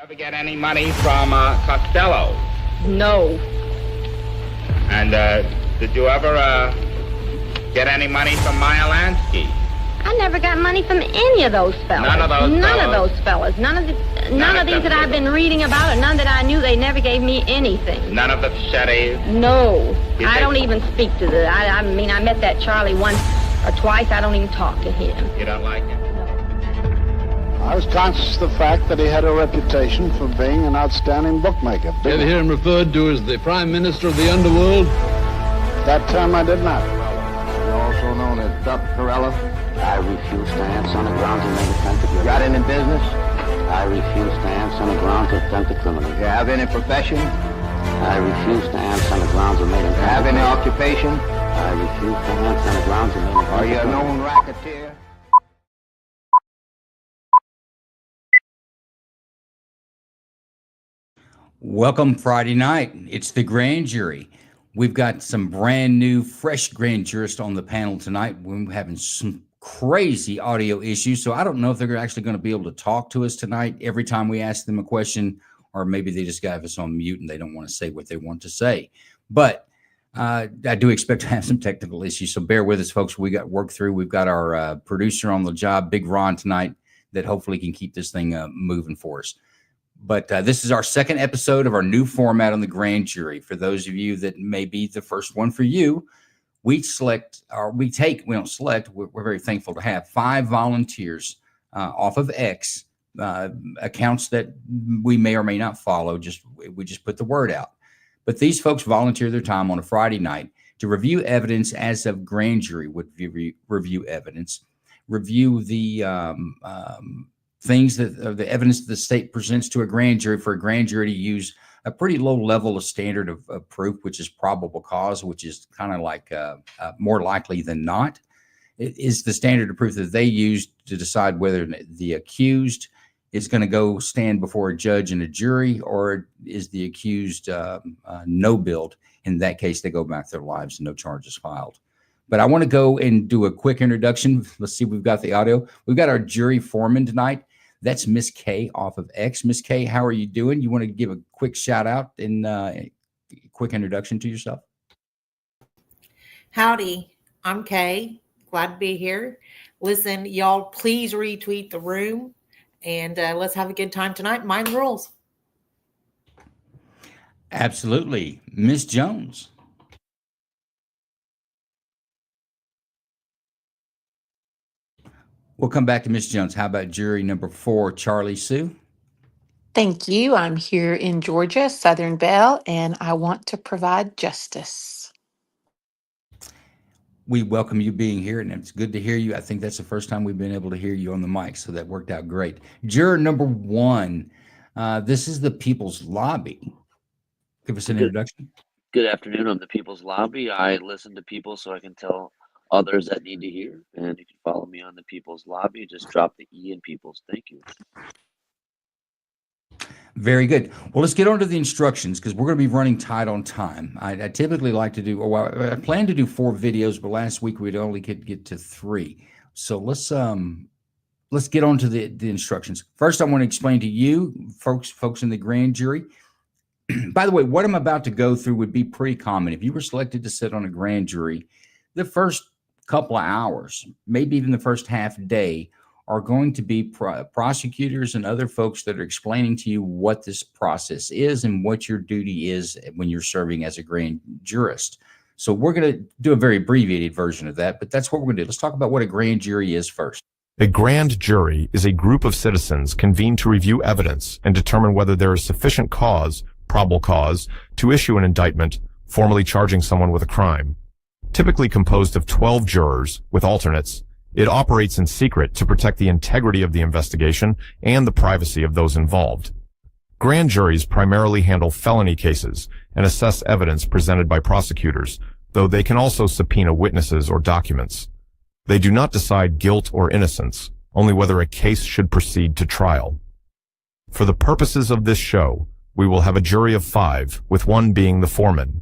ever get any money from Costello? No. And did you ever get any money from Meyer Lansky? I never got money from any of those fellas. None of those None fellas? of those fellas. None of these that I've been reading about, or none that I knew. They never gave me anything. None of the Shetties? No. You I think- don't even speak to the... I mean, I met that Charlie once or twice. I don't even talk to him. You don't like him? I was conscious of the fact that he had a reputation for being an outstanding bookmaker. You ever hear him referred to as the Prime Minister of the Underworld? That term I did not. You're also known as Duck Corella. I refuse to answer on the grounds of an attempted Got any business? I refuse to answer on the grounds of attempted criminal. You have any profession? I refuse to answer on the grounds of made You have any occupation? I refuse to answer on the grounds of made Are you a known racketeer? Welcome Friday night. It's the grand jury. We've got some brand new, fresh grand jurists on the panel tonight. We're having some crazy audio issues, so I don't know if they're actually going to be able to talk to us tonight every time we ask them a question, or maybe they just got us on mute and they don't want to say what they want to say. But I do expect to have some technical issues, so bear with us, folks. We got work through. We've got our producer on the job, Big Ron, tonight, that hopefully can keep this thing moving for us. But this is our second episode of our new format on the grand jury. For those of you that may be the first one for you, we don't select, we're very thankful to have 5 volunteers off of X, accounts that we may or may not follow. We just put the word out. But these folks volunteer their time on a Friday night to review evidence as of grand jury would review evidence, review the things that the evidence that the state presents to a grand jury for a grand jury to use a pretty low level of standard of proof, which is probable cause, which is kind of like more likely than not. It is the standard of proof that they use to decide whether the accused is going to go stand before a judge and a jury, or is the accused no-billed. In that case, they go back to their lives and no charges filed. But I want to go and do a quick introduction. Let's see if we've got the audio. We've got our jury foreman tonight. That's Miss Kay off of X. Miss Kay, how are you doing? You want to give a quick shout out and a quick introduction to yourself? Howdy, I'm Kay. Glad to be here. Listen, y'all, please retweet the room and let's have a good time tonight. Mind the rules. Absolutely. Miss Jones. We'll come back to Miss Jones. How about jury number 4, Charlie Sue? Thank you. I'm here in Georgia, Southern Belle, and I want to provide justice. We welcome you being here, and it's good to hear you. I think that's the first time we've been able to hear you on the mic, so that worked out great. Juror number 1, this is the People's Lobby. Give us an introduction. Good afternoon. I'm the People's Lobby. I listen to people so I can tell others that need to hear. And you can follow me on the People's Lobby. Just drop the E in People's. Thank you. Very good. Well, let's get on to the instructions because we're going to be running tight on time. I typically like to do, I plan to do 4 videos, but last week we'd only could get to 3. So let's get on to the instructions. First, I want to explain to you, folks in the grand jury. By the way, what I'm about to go through would be pretty common. If you were selected to sit on a grand jury, the first couple of hours, maybe even the first half day, are going to be prosecutors and other folks that are explaining to you what this process is and what your duty is when you're serving as a grand jurist. So we're going to do a very abbreviated version of that, but that's what we're going to do. Let's talk about what a grand jury is first. A grand jury is a group of citizens convened to review evidence and determine whether there is sufficient cause, probable cause, to issue an indictment, formally charging someone with a crime. Typically composed of 12 jurors with alternates, it operates in secret to protect the integrity of the investigation and the privacy of those involved. Grand juries primarily handle felony cases and assess evidence presented by prosecutors, though they can also subpoena witnesses or documents. They do not decide guilt or innocence, only whether a case should proceed to trial. For the purposes of this show, we will have a jury of 5, with 1 being the foreman.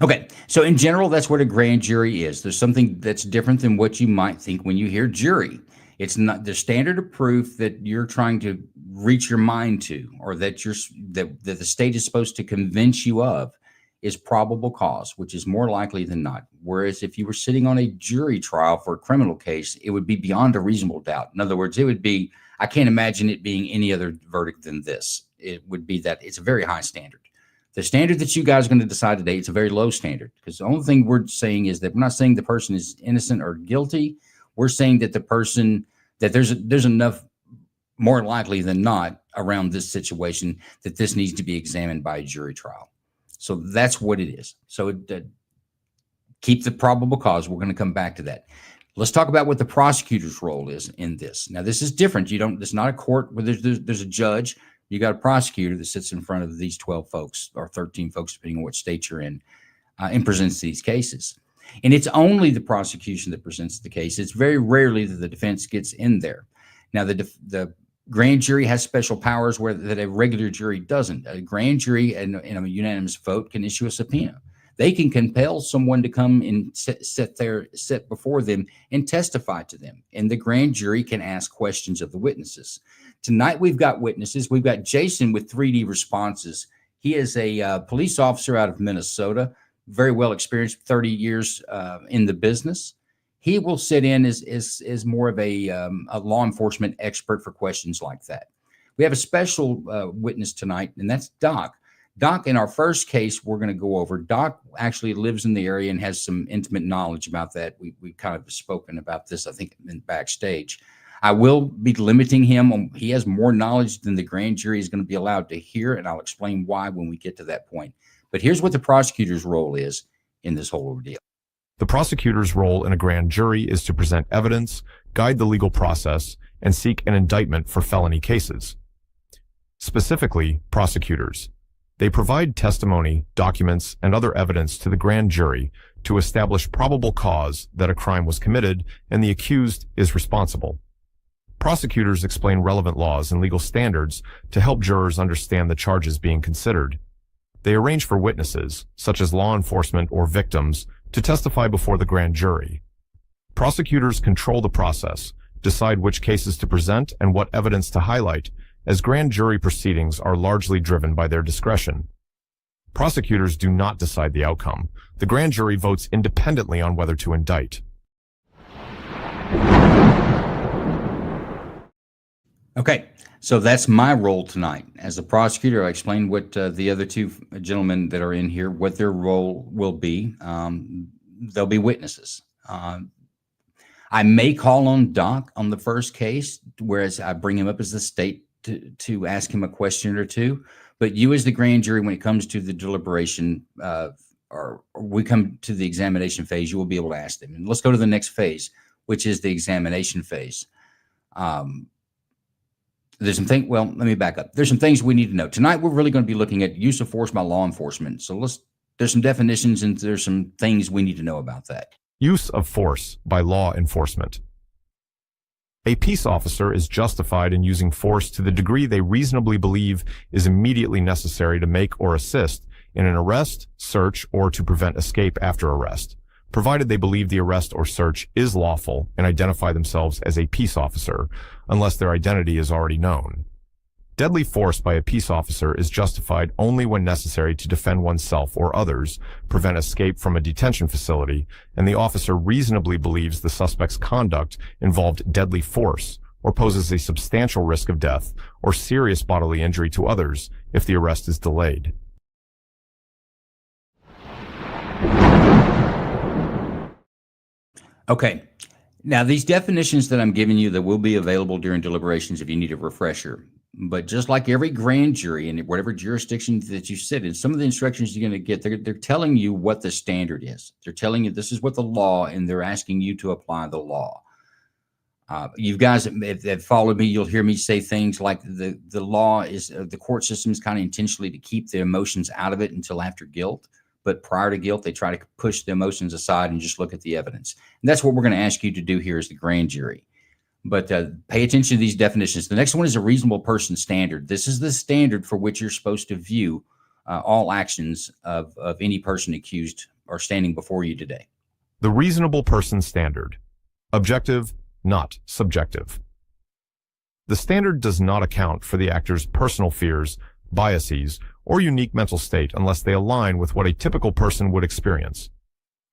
Okay, so in general, that's what a grand jury is. There's something that's different than what you might think when you hear jury. It's not the standard of proof that you're trying to reach your mind to, or that that the state is supposed to convince you of, is probable cause, which is more likely than not. Whereas if you were sitting on a jury trial for a criminal case, it would be beyond a reasonable doubt. In other words, it would be, I can't imagine it being any other verdict than this. It would be that it's a very high standard. The standard that you guys are going to decide today, it's a very low standard, because the only thing we're saying is that we're not saying the person is innocent or guilty. We're saying that the person, that there's enough, more likely than not, around this situation that this needs to be examined by a jury trial. So that's what it is. So keep the probable cause. We're going to come back to that. Let's talk about what the prosecutor's role is in this. Now, this is different. It's not a court where there's a judge. You got a prosecutor that sits in front of these 12 folks or 13 folks, depending on what state you're in, and presents these cases. And it's only the prosecution that presents the case. It's very rarely that the defense gets in there. Now, the grand jury has special powers that a regular jury doesn't. A grand jury, in a unanimous vote, can issue a subpoena. They can compel someone to come and sit before them and testify to them. And the grand jury can ask questions of the witnesses. Tonight, we've got witnesses. We've got Jason with 3D Responses. He is a police officer out of Minnesota, very well experienced, 30 years in the business. He will sit in as more of a law enforcement expert for questions like that. We have a special witness tonight, and that's Doc. Doc, in our first case, we're going to go over. Doc actually lives in the area and has some intimate knowledge about that. We kind of spoken about this, I think, in backstage. I will be limiting him. He has more knowledge than the grand jury is going to be allowed to hear, and I'll explain why when we get to that point. But here's what the prosecutor's role is in this whole ordeal. The prosecutor's role in a grand jury is to present evidence, guide the legal process, and seek an indictment for felony cases. Specifically, prosecutors. They provide testimony, documents, and other evidence to the grand jury to establish probable cause that a crime was committed and the accused is responsible. Prosecutors explain relevant laws and legal standards to help jurors understand the charges being considered. They arrange for witnesses, such as law enforcement or victims, to testify before the grand jury. Prosecutors control the process, decide which cases to present and what evidence to highlight, as grand jury proceedings are largely driven by their discretion. Prosecutors do not decide the outcome. The grand jury votes independently on whether to indict. Okay, so that's my role tonight. As a prosecutor, I explained what the other two gentlemen that are in here, what their role will be. They'll be witnesses. I may call on Doc on the first case, whereas I bring him up as the state to ask him a question or two. But you as the grand jury, when it comes to the deliberation, or we come to the examination phase, you will be able to ask them. And let's go to the next phase, which is the examination phase. There's some things, well, let me back up. There's some things we need to know. Tonight, we're really going to be looking at use of force by law enforcement. So there's some definitions and there's some things we need to know about that. Use of force by law enforcement. A peace officer is justified in using force to the degree they reasonably believe is immediately necessary to make or assist in an arrest, search, or to prevent escape after arrest, provided they believe the arrest or search is lawful and identify themselves as a peace officer, unless their identity is already known. Deadly force by a peace officer is justified only when necessary to defend oneself or others, prevent escape from a detention facility, and the officer reasonably believes the suspect's conduct involved deadly force or poses a substantial risk of death or serious bodily injury to others if the arrest is delayed. Okay. Now, these definitions that I'm giving you that will be available during deliberations if you need a refresher. But just like every grand jury in whatever jurisdiction that you sit in, some of the instructions you're going to get, they're telling you what the standard is. They're telling you this is what the law, and they're asking you to apply the law. You guys that followed me, you'll hear me say things like the law is, the court system is kind of intentionally to keep the emotions out of it until after guilt. But prior to guilt, they try to push the emotions aside and just look at the evidence. And that's what we're going to ask you to do here as the grand jury. But pay attention to these definitions. The next one is a reasonable person standard. This is the standard for which you're supposed to view all actions of any person accused or standing before you today. The reasonable person standard. Objective, not subjective. The standard does not account for the actor's personal fears, biases, or unique mental state unless they align with what a typical person would experience.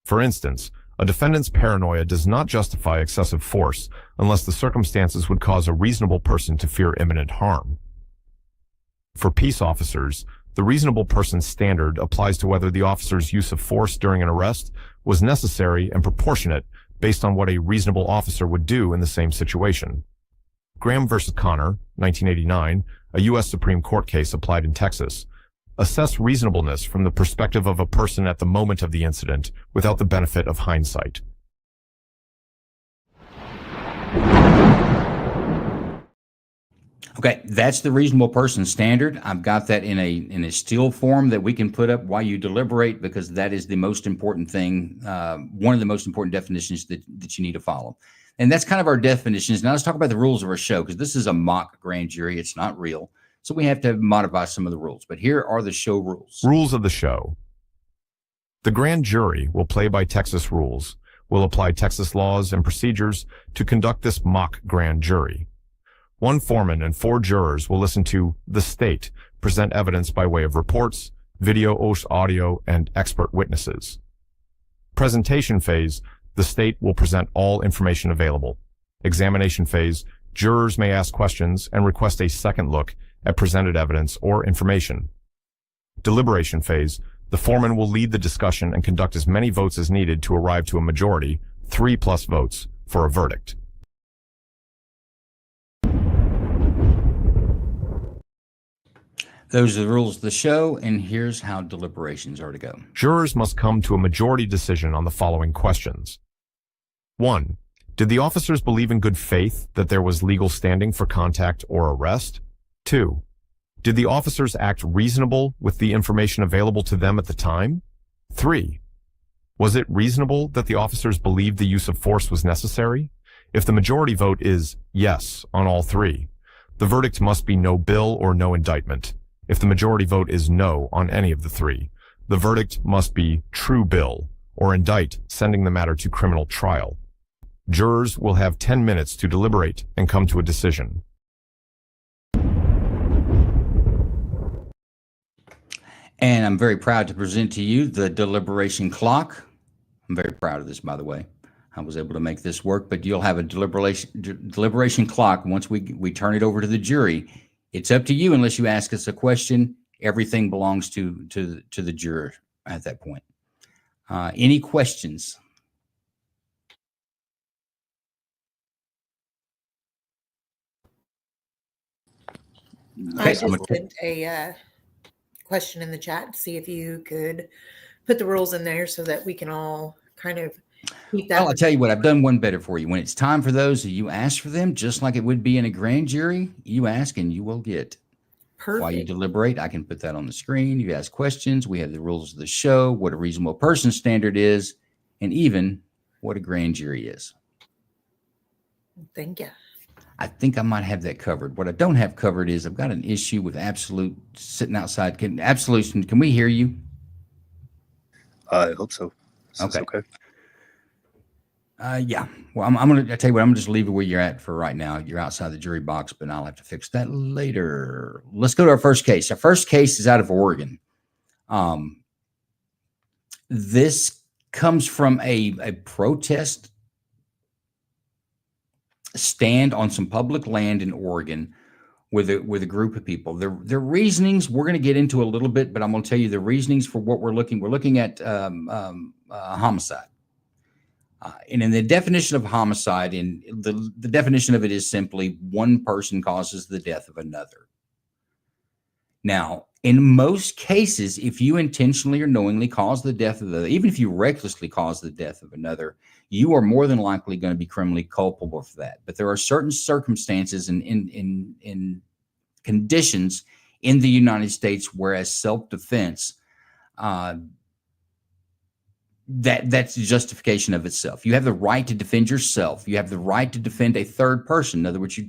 For instance, a defendant's paranoia does not justify excessive force unless the circumstances would cause a reasonable person to fear imminent harm. For peace officers, the reasonable person standard applies to whether the officer's use of force during an arrest was necessary and proportionate based on what a reasonable officer would do in the same situation. Graham versus Connor, 1989, a U.S. Supreme Court case applied in Texas, assess reasonableness from the perspective of a person at the moment of the incident without the benefit of hindsight. Okay, that's the reasonable person standard. I've got that in a still form that we can put up while you deliberate, because that is the most important thing, one of the most important definitions that you need to follow. And that's kind of our definitions. Now let's talk about the rules of our show, because this is a mock grand jury. It's not real. So we have to modify some of the rules. But here are the show rules. Rules of the show. The grand jury will play by Texas rules, will apply Texas laws and procedures to conduct this mock grand jury. One foreman and 4 jurors will listen to the state present evidence by way of reports, video, audio, and expert witnesses. Presentation phase, the state will present all information available. Examination phase, jurors may ask questions and request a second look at presented evidence or information. Deliberation phase, the foreman will lead the discussion and conduct as many votes as needed to arrive to a majority, 3+ votes, for a verdict. Those are the rules of the show, and here's how deliberations are to go. Jurors must come to a majority decision on the following questions. 1. Did the officers believe in good faith that there was legal standing for contact or arrest? 2. Did the officers act reasonable with the information available to them at the time? 3. Was it reasonable that the officers believed the use of force was necessary? If the majority vote is yes on all 3, the verdict must be no bill or no indictment. If the majority vote is no on any of the 3, the verdict must be true bill or indict, sending the matter to criminal trial. Jurors will have 10 minutes to deliberate and come to a decision. And I'm very proud to present to you the deliberation clock. I'm very proud of this, by the way. I was able to make this work, but you'll have a deliberation clock once we turn it over to the jury. It's up to you unless you ask us a question. Everything belongs to the juror at that point. Any questions? I just sent a question in the chat to see if you could put the rules in there so that we can all kind of keep that. Well, I'll tell you what, I've done one better for you. When it's time for those, you ask for them, just like it would be in a grand jury. You ask and you will get. Perfect. While you deliberate, I can put that on the screen. You ask questions. We have the rules of the show, what a reasonable person standard is, and even what a grand jury is. Thank you. I think I might have that covered. What I don't have covered is I've got an issue with Absolute sitting outside. Absolution, can we hear you? I hope so. Okay. Okay. Yeah. Well, I'm going to tell you what, I'm going to just leave it where you're at for right now. You're outside the jury box, but I'll have to fix that later. Let's go to our first case. Our first case is out of Oregon. This comes from a protest stand on some public land in Oregon with a group of people. Their reasonings, we're going to get into a little bit, but I'm going to tell you the reasonings for what we're looking at homicide. And in the definition of homicide, in the definition of it is simply one person causes the death of another. Now, in most cases, if you intentionally or knowingly cause the death of the other, even if you recklessly cause the death of another, you are more than likely going to be criminally culpable for that. But there are certain circumstances and in conditions in the United States, whereas self-defense, that's the justification of itself. You have the right to defend yourself. You have the right to defend a third person. In other words, you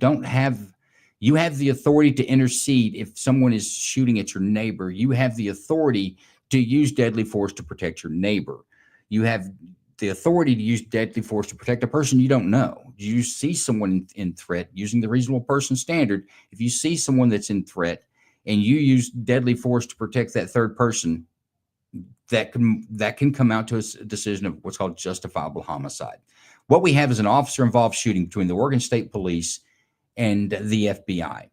have the authority to intercede if someone is shooting at your neighbor. You have the authority to use deadly force to protect your neighbor. You have the authority to use deadly force to protect a person you don't know. You see someone in threat using the reasonable person standard. If you see someone that's in threat and you use deadly force to protect that third person, that can come out to a decision of what's called justifiable homicide. What we have is an officer-involved shooting between the Oregon State Police and the FBI.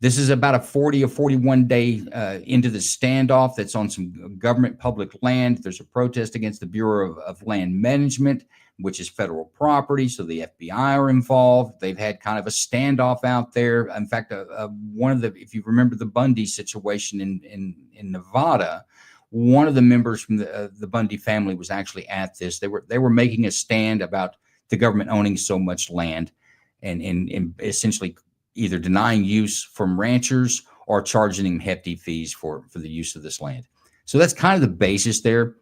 This is about a 40 or 41 day into the standoff that's on some government public land. There's a protest against the Bureau of Land Management, which is federal property. So the FBI are involved. They've had kind of a standoff out there. In fact, if you remember the Bundy situation in Nevada, one of the members from the Bundy family was actually at this. They were making a stand about the government owning so much land and essentially either denying use from ranchers or charging them hefty fees for the use of this land. So that's kind of the basis there.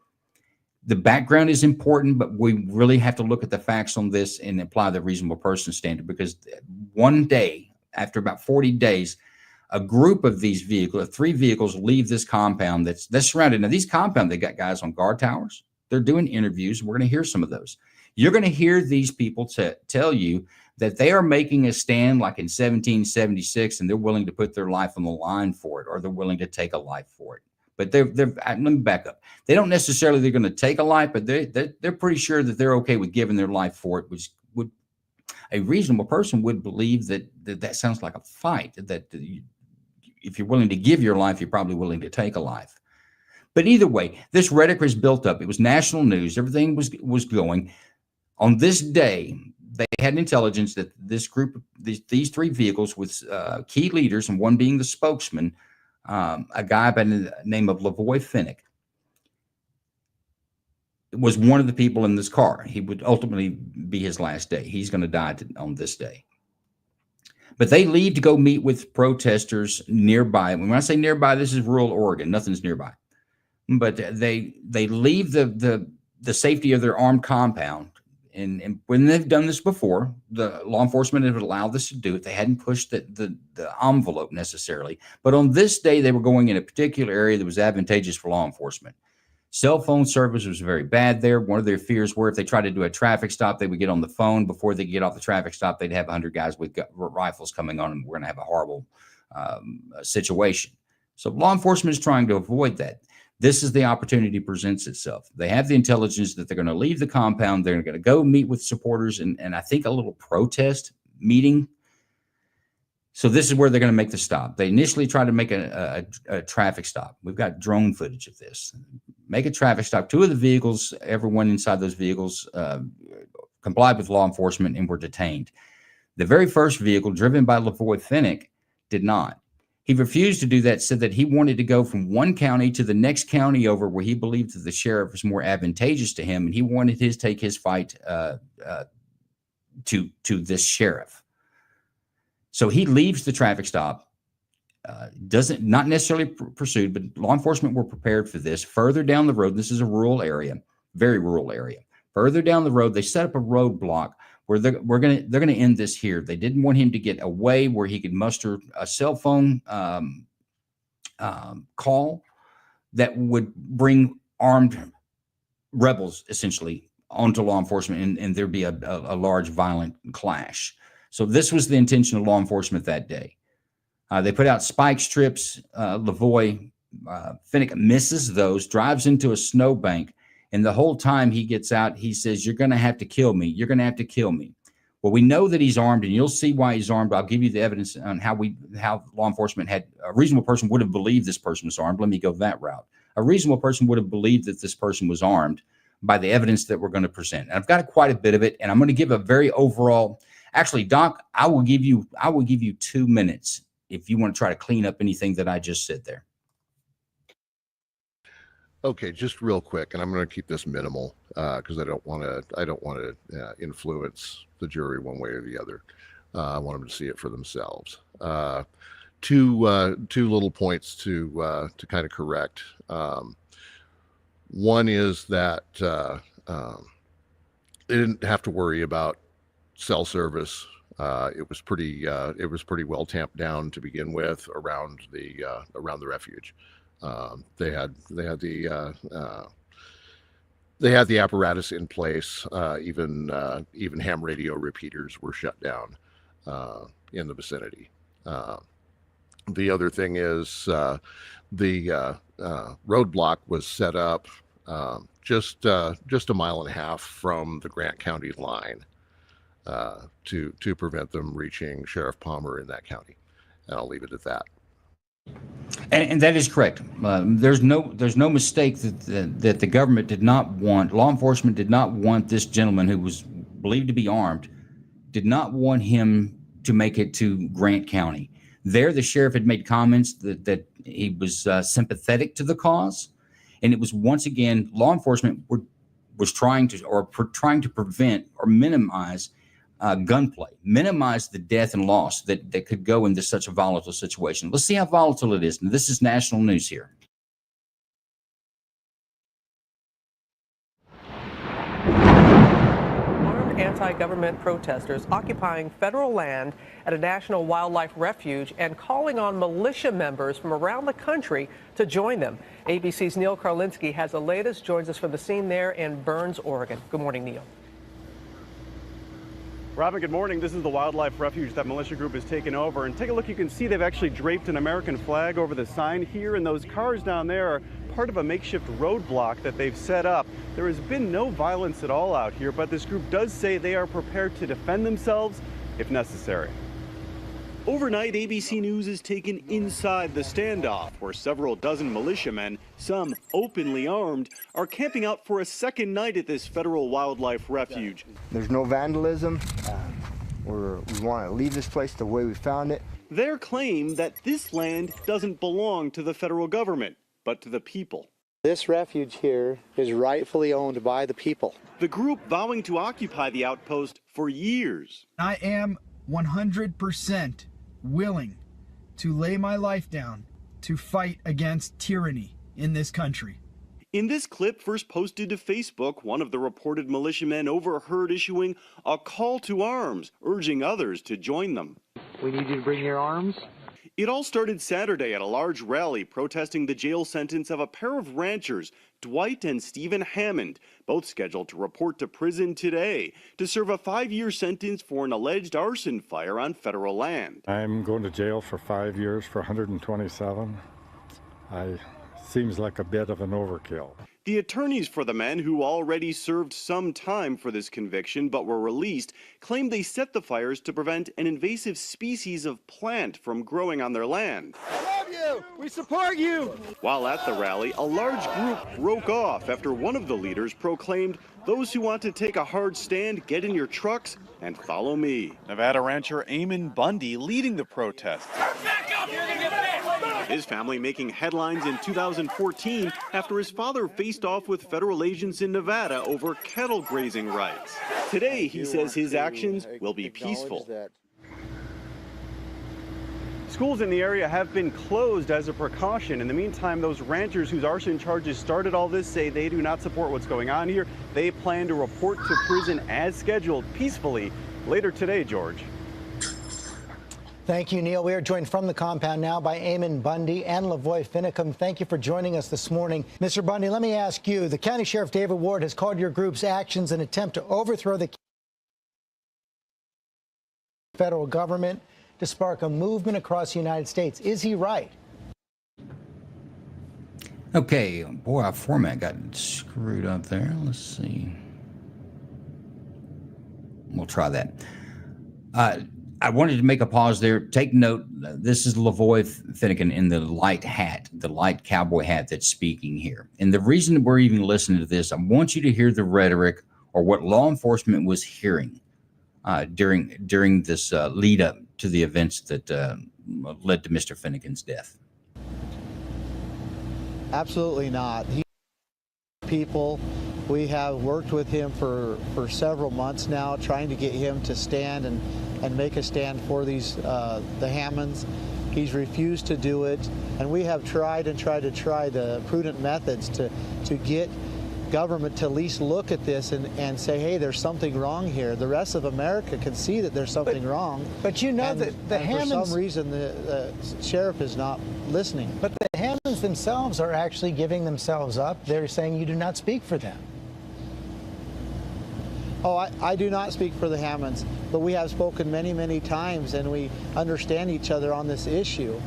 The background is important, but we really have to look at the facts on this and apply the reasonable person standard, because one day, after about 40 days, a group of these vehicles, 3 vehicles, leave this compound that's surrounded. Now, these compounds, they got guys on guard towers. They're doing interviews. We're going to hear some of those. You're going to hear these people tell you that they are making a stand like in 1776, and they're willing to put their life on the line for it, or they're willing to take a life for it. But let me back up. They don't necessarily they're going to take a life, but they're pretty sure that they're okay with giving their life for it, which would a reasonable person would believe that sounds like a fight, that if you're willing to give your life, you're probably willing to take a life. But either way, this rhetoric was built up. It was national news. Everything was going. On this day, they had intelligence that this group, these 3 vehicles with key leaders, and one being the spokesman, a guy by the name of Lavoy Finnick, was one of the people in this car. He would ultimately be his last day. He's going to die on this day. But they leave to go meet with protesters nearby. When I say nearby, this is rural Oregon. Nothing's nearby. But they leave the safety of their armed compound. And when they've done this before, the law enforcement have allowed this to do it. They hadn't pushed the envelope necessarily. But on this day, they were going in a particular area that was advantageous for law enforcement. Cell phone service was very bad there. One of their fears were if they tried to do a traffic stop, they would get on the phone. Before they get off the traffic stop, they'd have 100 guys with rifles coming on, and we're going to have a horrible situation. So law enforcement is trying to avoid that. This is the opportunity presents itself. They have the intelligence that they're going to leave the compound. They're going to go meet with supporters and I think a little protest meeting. So this is where they're going to make the stop. They initially tried to make a traffic stop. We've got drone footage of this. Make a traffic stop. 2 of the vehicles, everyone inside those vehicles complied with law enforcement and were detained. The very first vehicle, driven by Lavoy Finnick, did not. He refused to do that, said that he wanted to go from one county to the next county over where he believed that the sheriff was more advantageous to him, and he wanted to take his fight to this sheriff. So he leaves the traffic stop, not necessarily pursued, but law enforcement were prepared for this. Further down the road, this is a rural area, very rural area. Further down the road, they set up a roadblock where they're going to end this here. They didn't want him to get away where he could muster a cell phone call that would bring armed rebels essentially onto law enforcement, and there'd be a large violent clash. So this was the intention of law enforcement that day. They put out spike strips. Lavoy Finnick misses those, drives into a snowbank, and the whole time he gets out, he says, "You're going to have to kill me. You're going to have to kill me." Well, we know that he's armed, and you'll see why he's armed. I'll give you the evidence on how law enforcement had a reasonable person would have believed this person was armed. Let me go that route. A reasonable person would have believed that this person was armed by the evidence that we're going to present. And I've got quite a bit of it, and I'm going to give a very overall. Actually, Doc, I will give you 2 minutes if you want to try to clean up anything that I just said there. Okay, just real quick, and I'm going to keep this minimal because I don't want to influence the jury one way or the other. I want them to see it for themselves. Two little points to kind of correct. One is that they didn't have to worry about cell service. It was pretty well tamped down to begin with around the refuge. They had the they had the apparatus in place. Even ham radio repeaters were shut down in the vicinity. The other thing is the roadblock was set up just a mile and a half from the Grant County line to prevent them reaching Sheriff Palmer in that county. And I'll leave it at that. And that is correct. There's no mistake that the government did not want, law enforcement did not want this gentleman who was believed to be armed, did not want him to make it to Grant County. There, the sheriff had made comments that he was sympathetic to the cause, and it was once again law enforcement was trying to prevent or minimize gunplay, minimize the death and loss that could go into such a volatile situation. Let's see how volatile it is. And this is national news here. Armed anti-government protesters occupying federal land at a national wildlife refuge and calling on militia members from around the country to join them. ABC's Neil Karlinski has the latest, joins us from the scene there in Burns, Oregon. Good morning, Neil. Robin, good morning. This is the wildlife refuge that militia group has taken over. And take a look, you can see they've actually draped an American flag over the sign here, and those cars down there are part of a makeshift roadblock that they've set up. There has been no violence at all out here, but this group does say they are prepared to defend themselves if necessary. Overnight, ABC News is taken inside the standoff, where several dozen militiamen, some openly armed, are camping out for a second night at this federal wildlife refuge. There's no vandalism. We want to leave this place the way we found it. Their claim that this land doesn't belong to the federal government, but to the people. This refuge here is rightfully owned by the people. The group vowing to occupy the outpost for years. I am 100% willing to lay my life down to fight against tyranny in this country. In this clip, first posted to Facebook, one of the reported militiamen overheard issuing a call to arms, urging others to join them. We need you to bring your arms. It all started Saturday at a large rally protesting the jail sentence of a pair of ranchers, Dwight and Stephen Hammond, both scheduled to report to prison today to serve a 5-year sentence for an alleged arson fire on federal land. I'm going to jail for 5 years for 127. Seems like a bit of an overkill. The attorneys for the men, who already served some time for this conviction but were released, claim they set the fires to prevent an invasive species of plant from growing on their land. I love you! We support you! While at the rally, a large group broke off after one of the leaders proclaimed, "Those who want to take a hard stand, get in your trucks and follow me." Nevada rancher Eamon Bundy leading the protest. His family making headlines in 2014 after his father faced off with federal agents in Nevada over cattle grazing rights. Today, he says his actions will be peaceful. Schools in the area have been closed as a precaution. In the meantime, those ranchers whose arson charges started all this say they do not support what's going on here. They plan to report to prison as scheduled peacefully later today, George. Thank you, Neil. We are joined from the compound now by Eamon Bundy and Lavoy Finicum. Thank you for joining us this morning. Mr. Bundy, let me ask you, the County Sheriff David Ward has called your group's actions an attempt to overthrow the federal government to spark a movement across the United States. Is he right? Okay, boy, our format got screwed up there. Let's see. We'll try that. I wanted to make a pause there. Take note, this is Lavoy Finicum in the light hat, the light cowboy hat that's speaking here. And the reason we're even listening to this, I want you to hear the rhetoric or what law enforcement was hearing during this lead up to the events that led to Mr. Finicum's death. Absolutely not. We have worked with him for several months now, trying to get him to stand and make a stand for these the Hammonds. He's refused to do it, and we have tried the prudent methods to get government to at least look at this and say, hey, there's something wrong here. The rest of America can see that there's something wrong. But you know that the Hammonds, for some reason, the sheriff is not listening. But the Hammonds themselves are actually giving themselves up. They're saying you do not speak for them. Oh, I do not speak for the Hammonds, but we have spoken many, many times, and we understand each other on this issue.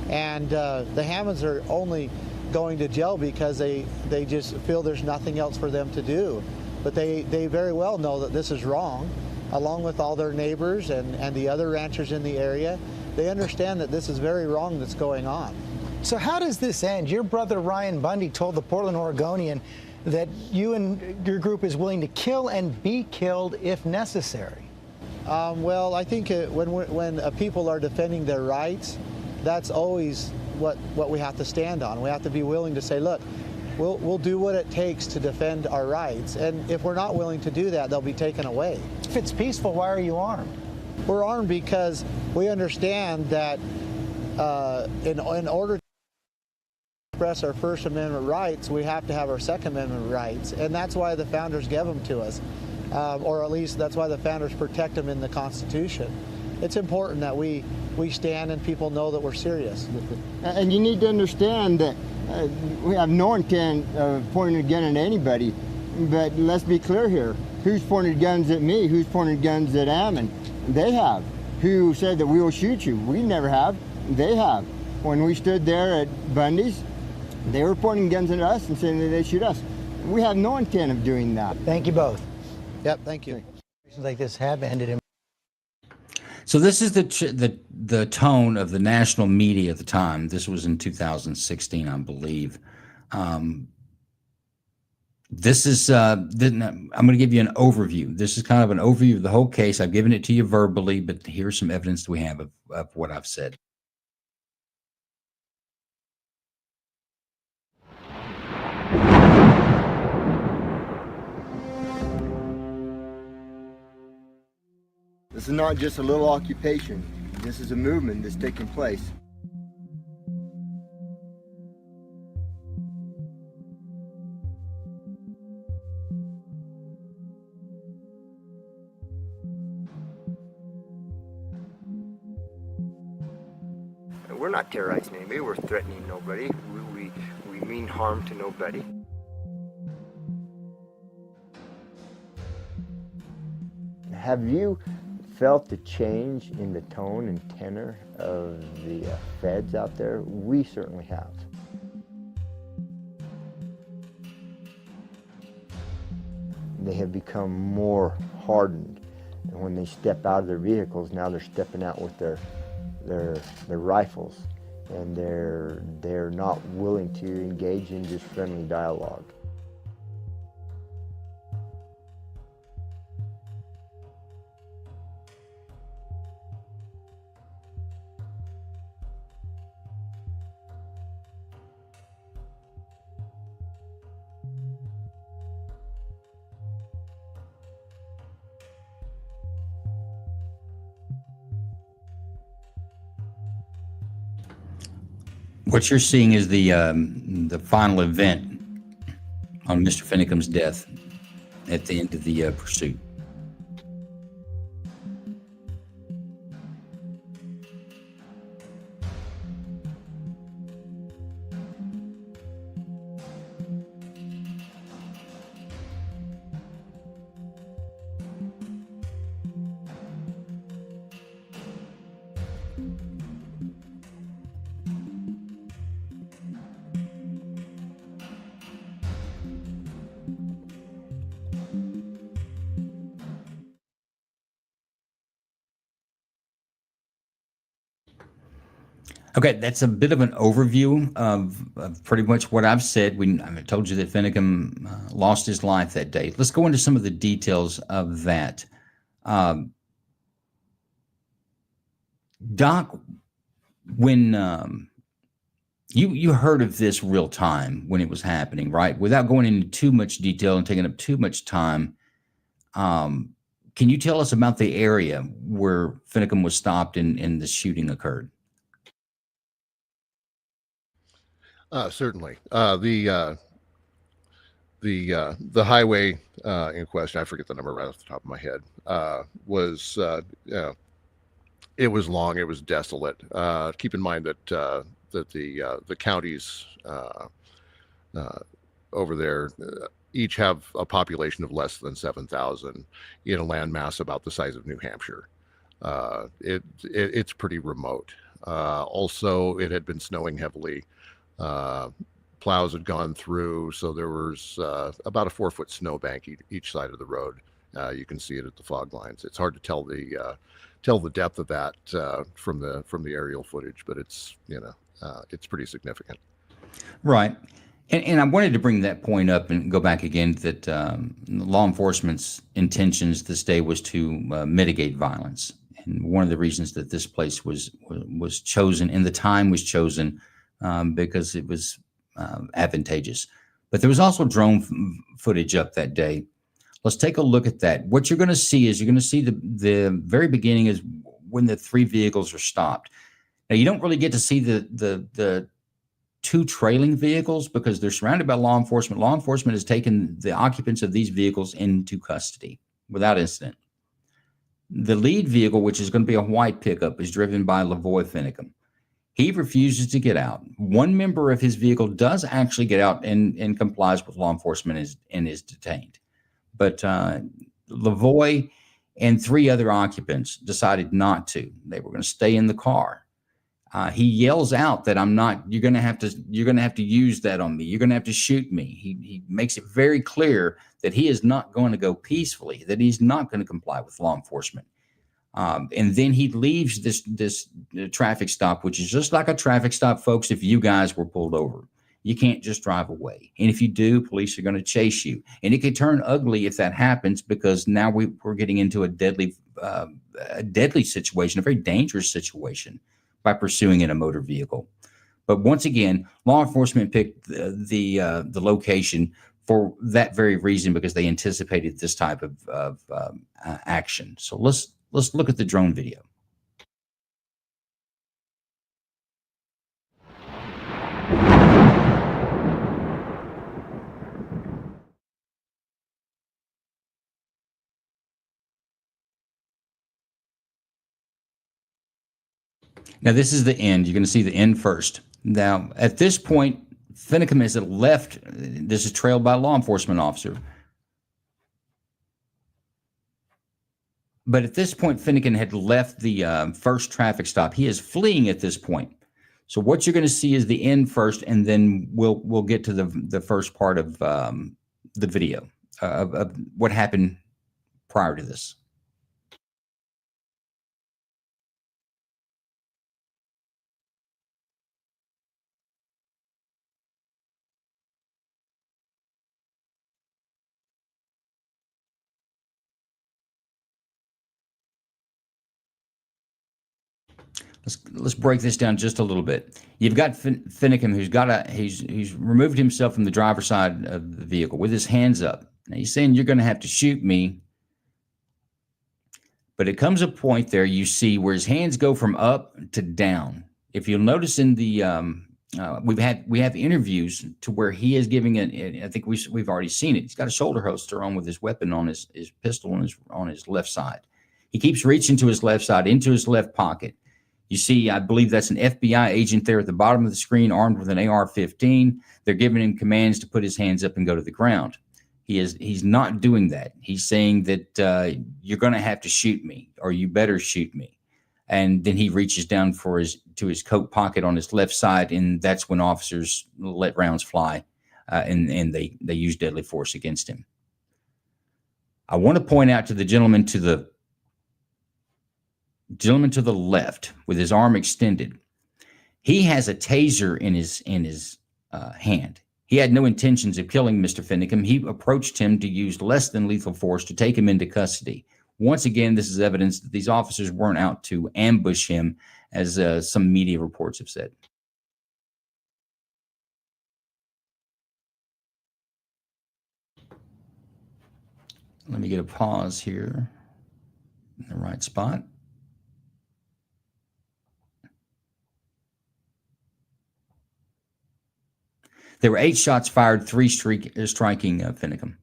And the Hammonds are only going to jail because they just feel there's nothing else for them to do. But they very well know that this is wrong, along with all their neighbors and the other ranchers in the area. They understand that this is very wrong that's going on. So how does this end? Your brother Ryan Bundy told the Portland Oregonian that you and your group is willing to kill and be killed if necessary. Well, I think when people are defending their rights, that's always what we have to stand on. We have to be willing to say, look, we'll do what it takes to defend our rights. And if we're not willing to do that, they'll be taken away. If it's peaceful, why are you armed? We're armed because we understand that in order to express our First Amendment rights, we have to have our Second Amendment rights. And that's why the founders gave them to us. Or at least that's why the founders protect them in the Constitution. It's important that we stand and people know that we're serious. And you need to understand that we have no intent of pointing a gun at anybody, but let's be clear here. Who's pointed guns at me? Who's pointed guns at Ammon? They have. Who said that we will shoot you? We never have. They have. When we stood there at Bundy's, they were pointing guns at us and saying that they shoot us. We have no intent of doing that. Thank you both. Yep, thank you. Like this have ended in. So this is the tone of the national media at the time. This was in 2016, I believe. This is I'm going to give you an overview. This is kind of an overview of the whole case. I've given it to you verbally, but here's some evidence that we have of what I've said. This is not just a little occupation. This is a movement that's taking place. We're not terrorizing anybody. We're threatening nobody. We mean harm to nobody. Have you felt the change in the tone and tenor of the feds out there? We certainly have. They have become more hardened, and when they step out of their vehicles, now they're stepping out with their rifles, and they're not willing to engage in just friendly dialogue. What you're seeing is the final event on Mr. Finicum's death at the end of the pursuit. Okay, that's a bit of an overview of pretty much what I've said. I told you that Finicum lost his life that day. Let's go into some of the details of that. Doc, when you heard of this real time when it was happening, right? Without going into too much detail and taking up too much time, can you tell us about the area where Finicum was stopped and the shooting occurred? Certainly. The highway in question, I forget the number right off the top of my head, was it was long, it was desolate. Keep in mind that the counties over there each have a population of less than 7,000 in a landmass about the size of New Hampshire. It's pretty remote. Also, it had been snowing heavily. Plows had gone through, so there was about a 4-foot snowbank each side of the road. You can see it at the fog lines. It's hard to tell the depth of that from the aerial footage, but it's it's pretty significant. Right. And I wanted to bring that point up and go back again that law enforcement's intentions this day was to mitigate violence. And one of the reasons that this place was chosen and the time was chosen because it was advantageous. But there was also drone footage up that day. Let's take a look at that. What you're going to see is the very beginning is when the 3 vehicles are stopped. Now, you don't really get to see the 2 trailing vehicles because they're surrounded by law enforcement. Law enforcement has taken the occupants of these vehicles into custody without incident. The lead vehicle, which is going to be a white pickup, is driven by Lavoy Finicum. He refuses to get out. One member of his vehicle does actually get out and complies with law enforcement and is detained. But Lavoy and 3 other occupants decided not to. They were going to stay in the car. He yells out that you're going to have to use that on me. You're going to have to shoot me. He makes it very clear that he is not going to go peacefully, that he's not going to comply with law enforcement. And then he leaves this traffic stop, which is just like a traffic stop, folks. If you guys were pulled over, you can't just drive away. And if you do, police are going to chase you. And it could turn ugly if that happens, because now we're getting into a deadly situation, a very dangerous situation, by pursuing in a motor vehicle. But once again, law enforcement picked the location for that very reason, because they anticipated this type of action. So let's look at the drone video. Now, this is the end. You're going to see the end first. Now, at this point, Finicum has left. This is trailed by a law enforcement officer. But at this point, Finicum had left the first traffic stop. He is fleeing at this point. So what you're going to see is the end first, and then we'll get to the first part of the video of what happened prior to this. Let's break this down just a little bit. You've got Finicum, he's removed himself from the driver's side of the vehicle with his hands up. Now he's saying, you're going to have to shoot me. But it comes a point there you see where his hands go from up to down. If you'll notice in the we have interviews to where he is giving it. I think we've already seen it. He's got a shoulder holster on with his weapon on his pistol on his left side. He keeps reaching to his left side into his left pocket. You see, I believe that's an FBI agent there at the bottom of the screen, armed with an AR-15. They're giving him commands to put his hands up and go to the ground. He's not doing that. He's saying that you're going to have to shoot me, or you better shoot me. And then he reaches down to his coat pocket on his left side, and that's when officers let rounds fly, and they use deadly force against him. I want to point out to the gentleman to the left with his arm extended. He has a taser in his hand. He had no intentions of killing Mr. Finicum. He approached him to use less than lethal force to take him into custody. Once again, this is evidence that these officers weren't out to ambush him, as some media reports have said. Let me get a pause here in the right spot. There were 8 shots fired, 3 striking Finicum.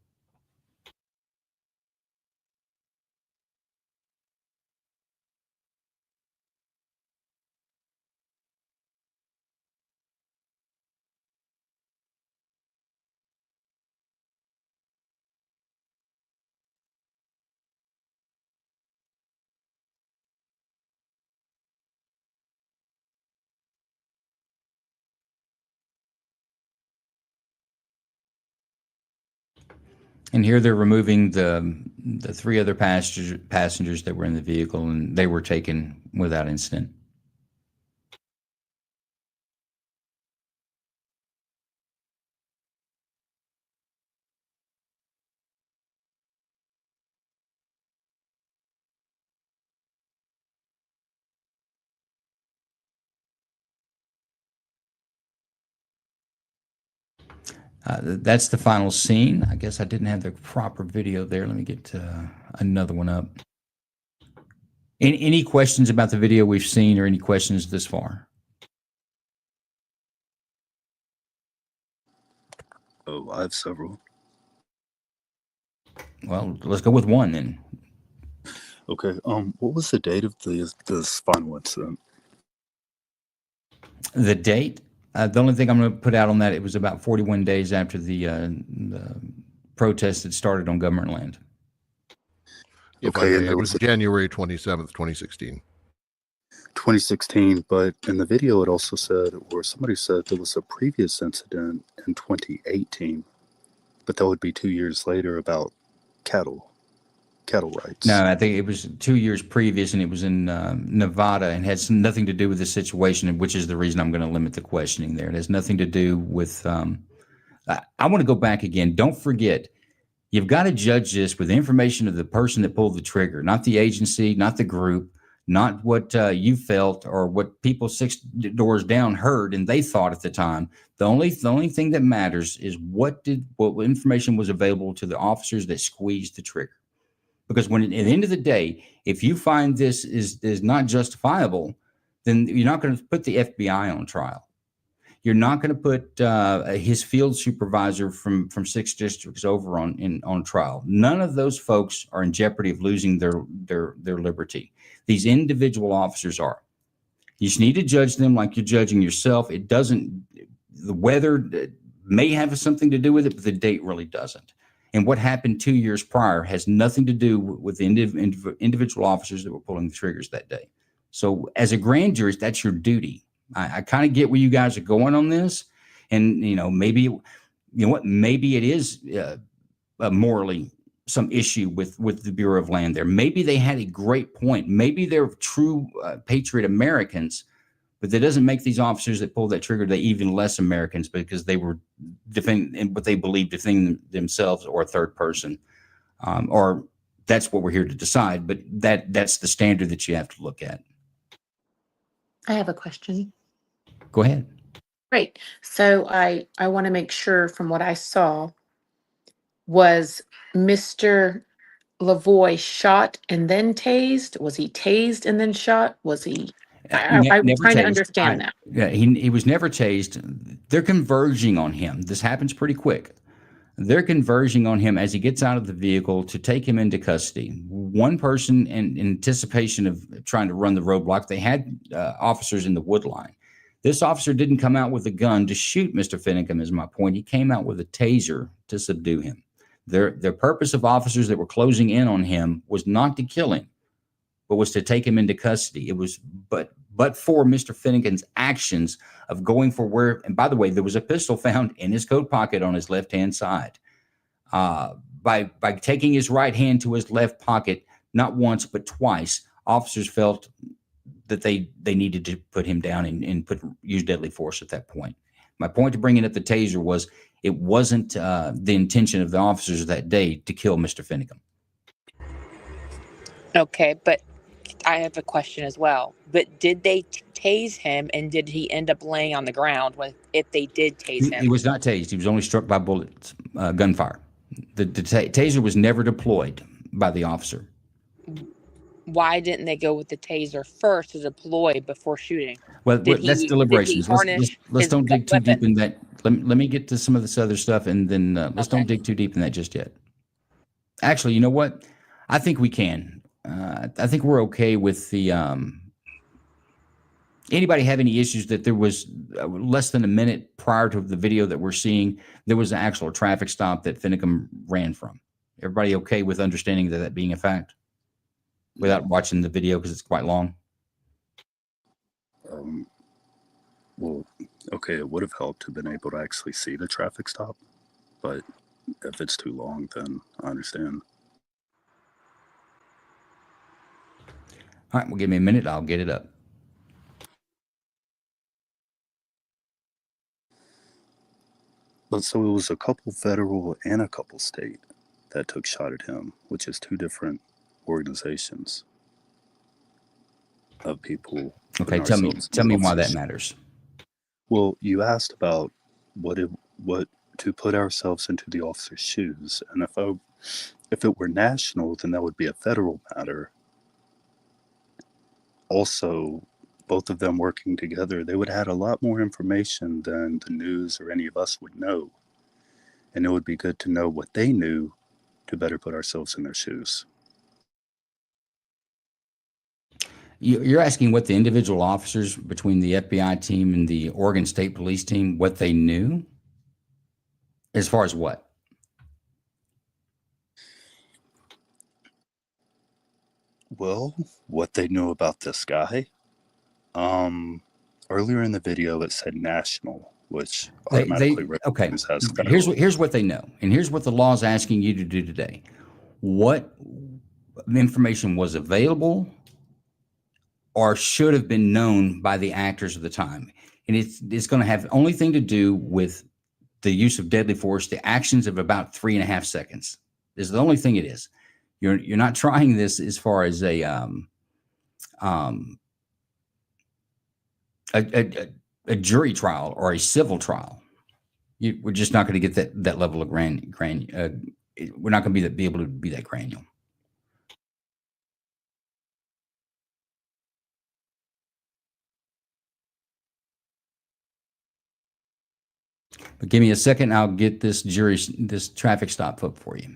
And here they're removing the three other passengers that were in the vehicle, and they were taken without incident. That's the final scene. I guess I didn't have the proper video there. Let me get another one up. Any questions about the video we've seen, or any questions this far? Oh, I have several. Well, let's go with one then. Okay. What was the date of this final incident? The date? The only thing I'm going to put out on that, it was about 41 days after the protest that started on government land. Okay, it was January 27th, 2016. 2016, but in the video it also said, or somebody said, there was a previous incident in 2018, but that would be 2 years later about cattle rights. No, I think it was 2 years previous, and it was in Nevada, and had nothing to do with the situation, which is the reason I'm going to limit the questioning there. It has nothing to do with. I want to go back again. Don't forget, you've got to judge this with the information of the person that pulled the trigger, not the agency, not the group, not what you felt or what people 6 doors down heard and they thought at the time. The only thing that matters is what information was available to the officers that squeezed the trigger. Because when at the end of the day, if you find this is not justifiable, then you're not going to put the FBI on trial. You're not going to put his field supervisor from 6 districts over on trial. None of those folks are in jeopardy of losing their liberty. These individual officers are. You just need to judge them like you're judging yourself. It doesn't. The weather may have something to do with it, but the date really doesn't. And what happened 2 years prior has nothing to do with the individual officers that were pulling the triggers that day. So as a grand jury, that's your duty. I kind of get where you guys are going on this. And, maybe it is morally some issue with the Bureau of Land there. Maybe they had a great point. Maybe they're true patriot Americans, but that doesn't make these officers that pulled that trigger they even less Americans, because they were defending what they believed, defending themselves or a third person. Or that's what we're here to decide. But that's the standard that you have to look at. I have a question. Go ahead. Great. So I want to make sure from what I saw, was Mr. Lavoie shot and then tased? Was he tased and then shot? Was he? I'm trying to understand that. Yeah, he was never tased. They're converging on him. This happens pretty quick. They're converging on him as he gets out of the vehicle to take him into custody. One person, in anticipation of trying to run the roadblock, they had officers in the wood line. This officer didn't come out with a gun to shoot Mr. Finicum, is my point. He came out with a taser to subdue him. Their purpose of officers that were closing in on him was not to kill him, but was to take him into custody. It was but for Mr. Finicum's actions of going for where, and by the way, there was a pistol found in his coat pocket on his left-hand side. By taking his right hand to his left pocket, not once, but twice, officers felt that they needed to put him down and use deadly force at that point. My point to bringing up the taser was it wasn't the intention of the officers that day to kill Mr. Finicum. Okay, but I have a question as well. But did they tase him, and did he end up laying on the ground if they did tase him? He was not tased. He was only struck by bullets, gunfire. The taser was never deployed by the officer. Why didn't they go with the taser first to deploy before shooting? Well, that's deliberations. Let's don't dig too deep in that. Let me get to some of this other stuff, and then let's don't dig too deep in that just yet. Actually, you know what? I think we can. I think we're okay with the. Anybody have any issues that there was less than a minute prior to the video that we're seeing, there was an actual traffic stop that Finicum ran from? Everybody okay with understanding that being a fact without watching the video because it's quite long? Well, okay, it would have helped to have been able to actually see the traffic stop, but if it's too long, then I understand. All right, well, give me a minute. I'll get it up. But so it was a couple federal and a couple state that took shot at him, which is two different organizations of people. Okay, putting tell me ourselves in the why that officers. matters. Well, you asked about what to put ourselves into the officer's shoes, and if it were national, then that would be a federal matter. Also, both of them working together, they would have had a lot more information than the news or any of us would know. And it would be good to know what they knew to better put ourselves in their shoes. You're asking what the individual officers between the FBI team and the Oregon State Police team, what they knew? As far as what? Well, what they knew about this guy. Earlier in the video, it said national, which automatically okay. recognizes as federal. Here's what they know, and here's what the law is asking you to do today. What information was available or should have been known by the actors of the time, and it's going to have only thing to do with the use of deadly force, the actions of about 3.5 seconds. This is the only thing it is. You're not trying this as far as a jury trial or a civil trial. We're just not going to get that level of we're not going to be able to be that granular. But give me a second. I'll get this traffic stop up for you.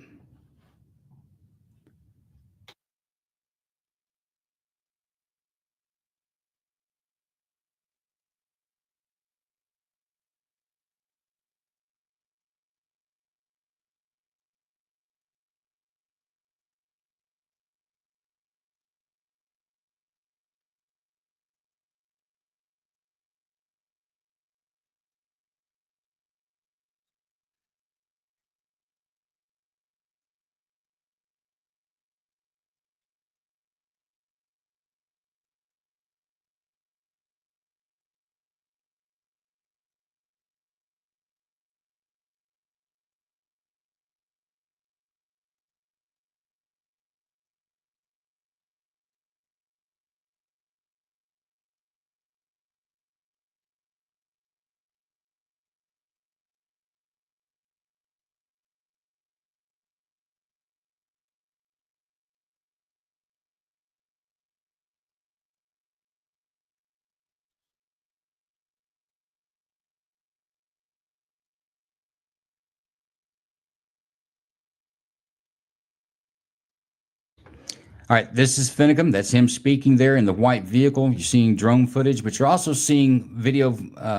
All right, this is Finicum. That's him speaking there in the white vehicle. You're seeing drone footage, but you're also seeing video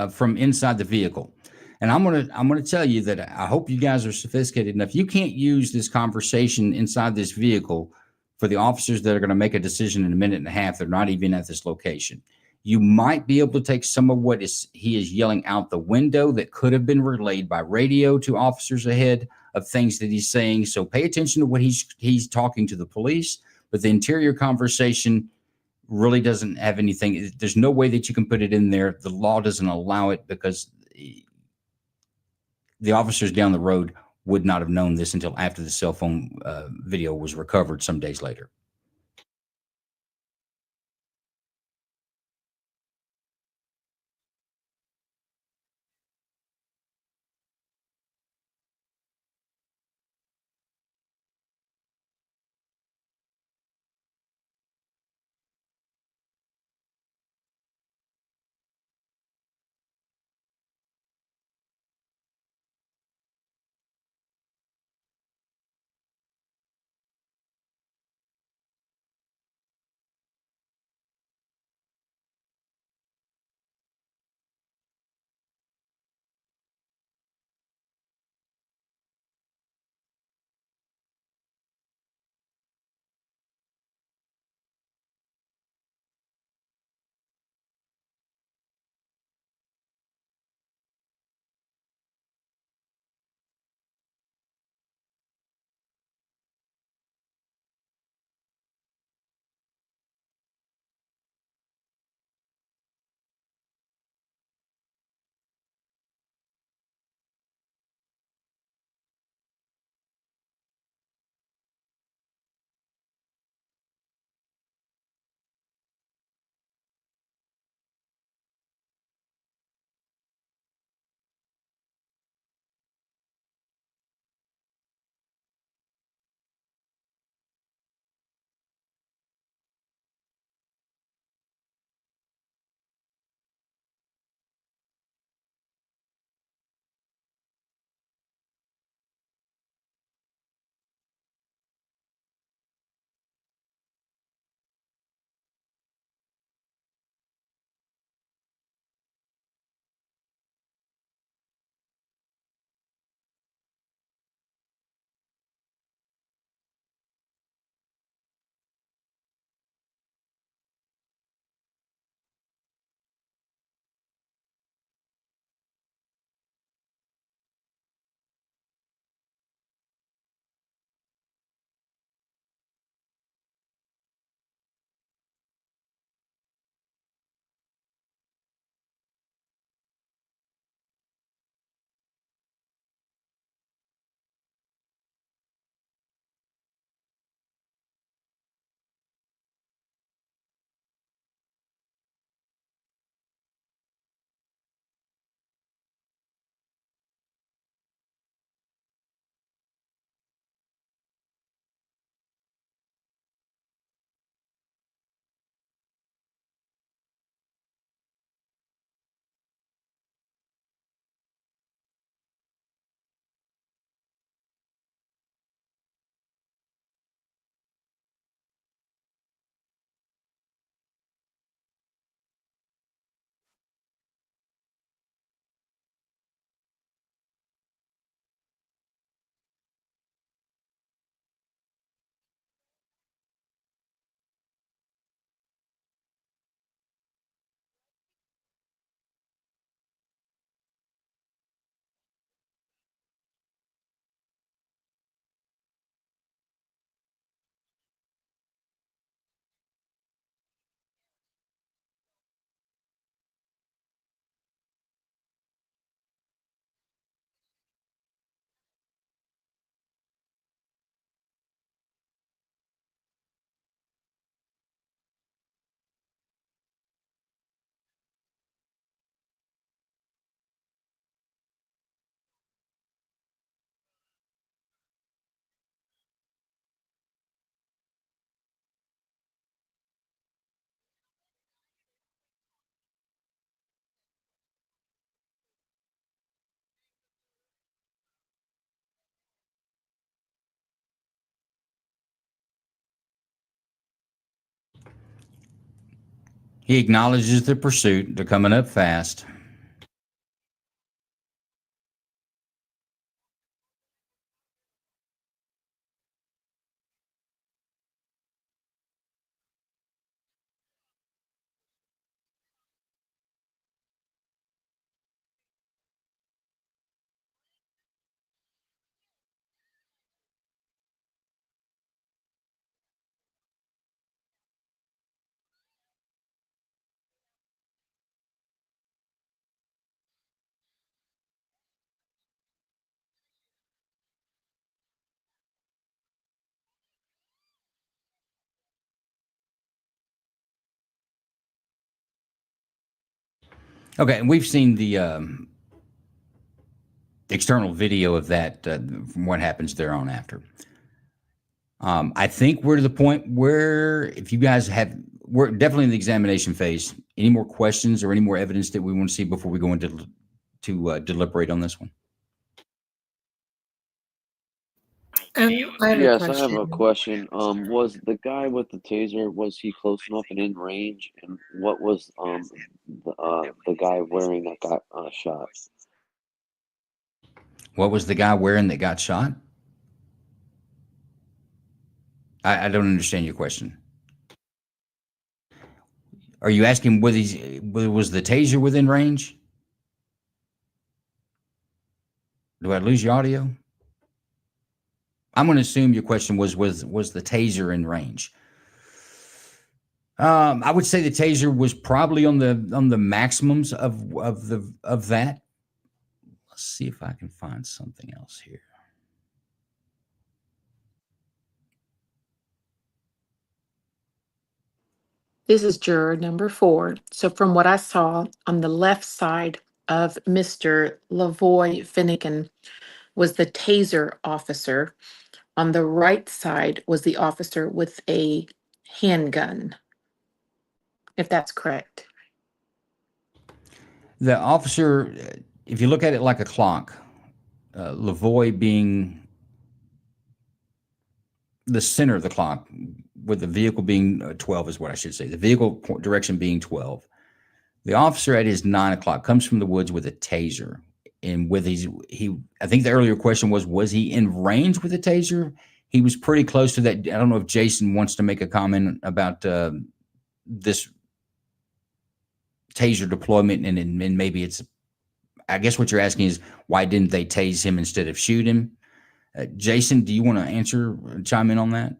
from inside the vehicle. And I'm gonna tell you that I hope you guys are sophisticated enough. You can't use this conversation inside this vehicle for the officers that are going to make a decision in a minute and a half. They're not even at this location. You might be able to take some of what he is yelling out the window that could have been relayed by radio to officers ahead of things that he's saying. So pay attention to what he's talking to the police. But the interior conversation really doesn't have anything. There's no way that you can put it in there. The law doesn't allow it because the officers down the road would not have known this until after the cell phone video was recovered some days later. He acknowledges the pursuit. They're coming up fast. Okay, and we've seen the external video of that from what happens there on after. I think we're to the point where if you guys we're definitely in the examination phase. Any more questions or any more evidence that we want to see before we go into deliberate on this one? I have Yes, a I have a question. question. Was the guy with the taser, was he close enough and in range? And what was the guy wearing that got shot? What was the guy wearing that got shot? I don't understand your question. Are you asking was the taser within range? Do I lose your audio? I'm going to assume your question was the taser in range. I would say the taser was probably on the maximums of that. Let's see if I can find something else here. This is juror number 4. So from what I saw, on the left side of Mr. Lavoy Finnegan was the taser officer. On the right side was the officer with a handgun, if that's correct. The officer, if you look at it like a clock, Lavoy being the center of the clock, with the vehicle being 12 is what I should say. The vehicle direction being 12. The officer at his 9 o'clock comes from the woods with a taser. And with I think the earlier question was he in range with the taser? He was pretty close to that. I don't know if Jason wants to make a comment about this taser deployment, and maybe it's, I guess what you're asking is why didn't they tase him instead of shoot him? Jason, do you want to chime in on that?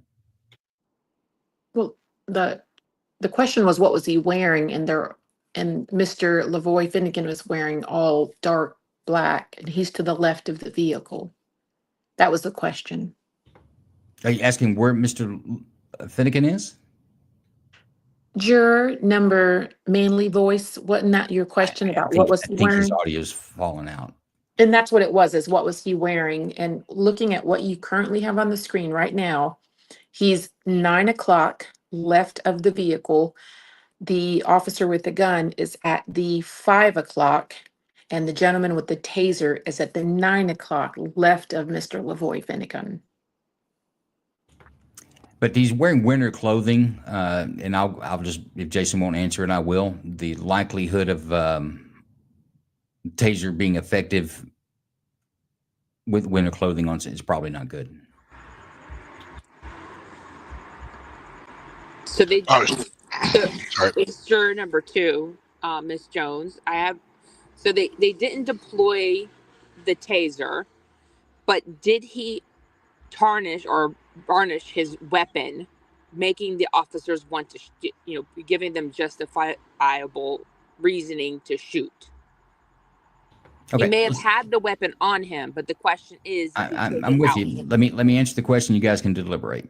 Well, the question was what was he wearing, and Mr. Lavoy Finnegan was wearing all dark black, and he's to the left of the vehicle. That was the question. Are you asking where Mr. Finnegan is? Juror number Manly Voice, wasn't that your question about what was he I think his wearing? audio's falling out. And that's what it was, is what was he wearing? And looking at what you currently have on the screen right now, he's 9 o'clock left of the vehicle. The officer with the gun is at the 5 o'clock, and the gentleman with the taser is at the 9 o'clock left of Mr. Lavoy Finnegan. But he's wearing winter clothing, and I'll just, if Jason won't answer it, I will. The likelihood of taser being effective with winter clothing on is probably not good. So they, it's juror number 2, Ms. Jones. So they didn't deploy the taser, but did he tarnish or varnish his weapon, making the officers want to, giving them justifiable reasoning to shoot? Okay. He may have had the weapon on him, but the question is, I'm with you. Let me answer the question. You guys can deliberate.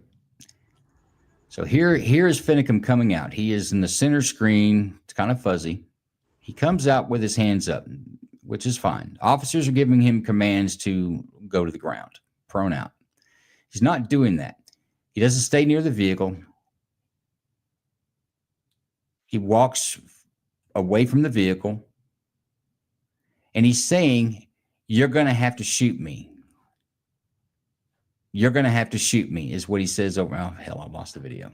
So here is Finnegan coming out. He is in the center screen. It's kind of fuzzy. He comes out with his hands up, which is fine. Officers are giving him commands to go to the ground, prone out. He's not doing that. He doesn't stay near the vehicle. He walks away from the vehicle, and he's saying, "You're going to have to shoot me. You're going to have to shoot me," is what he says over. Oh, hell, I lost the video.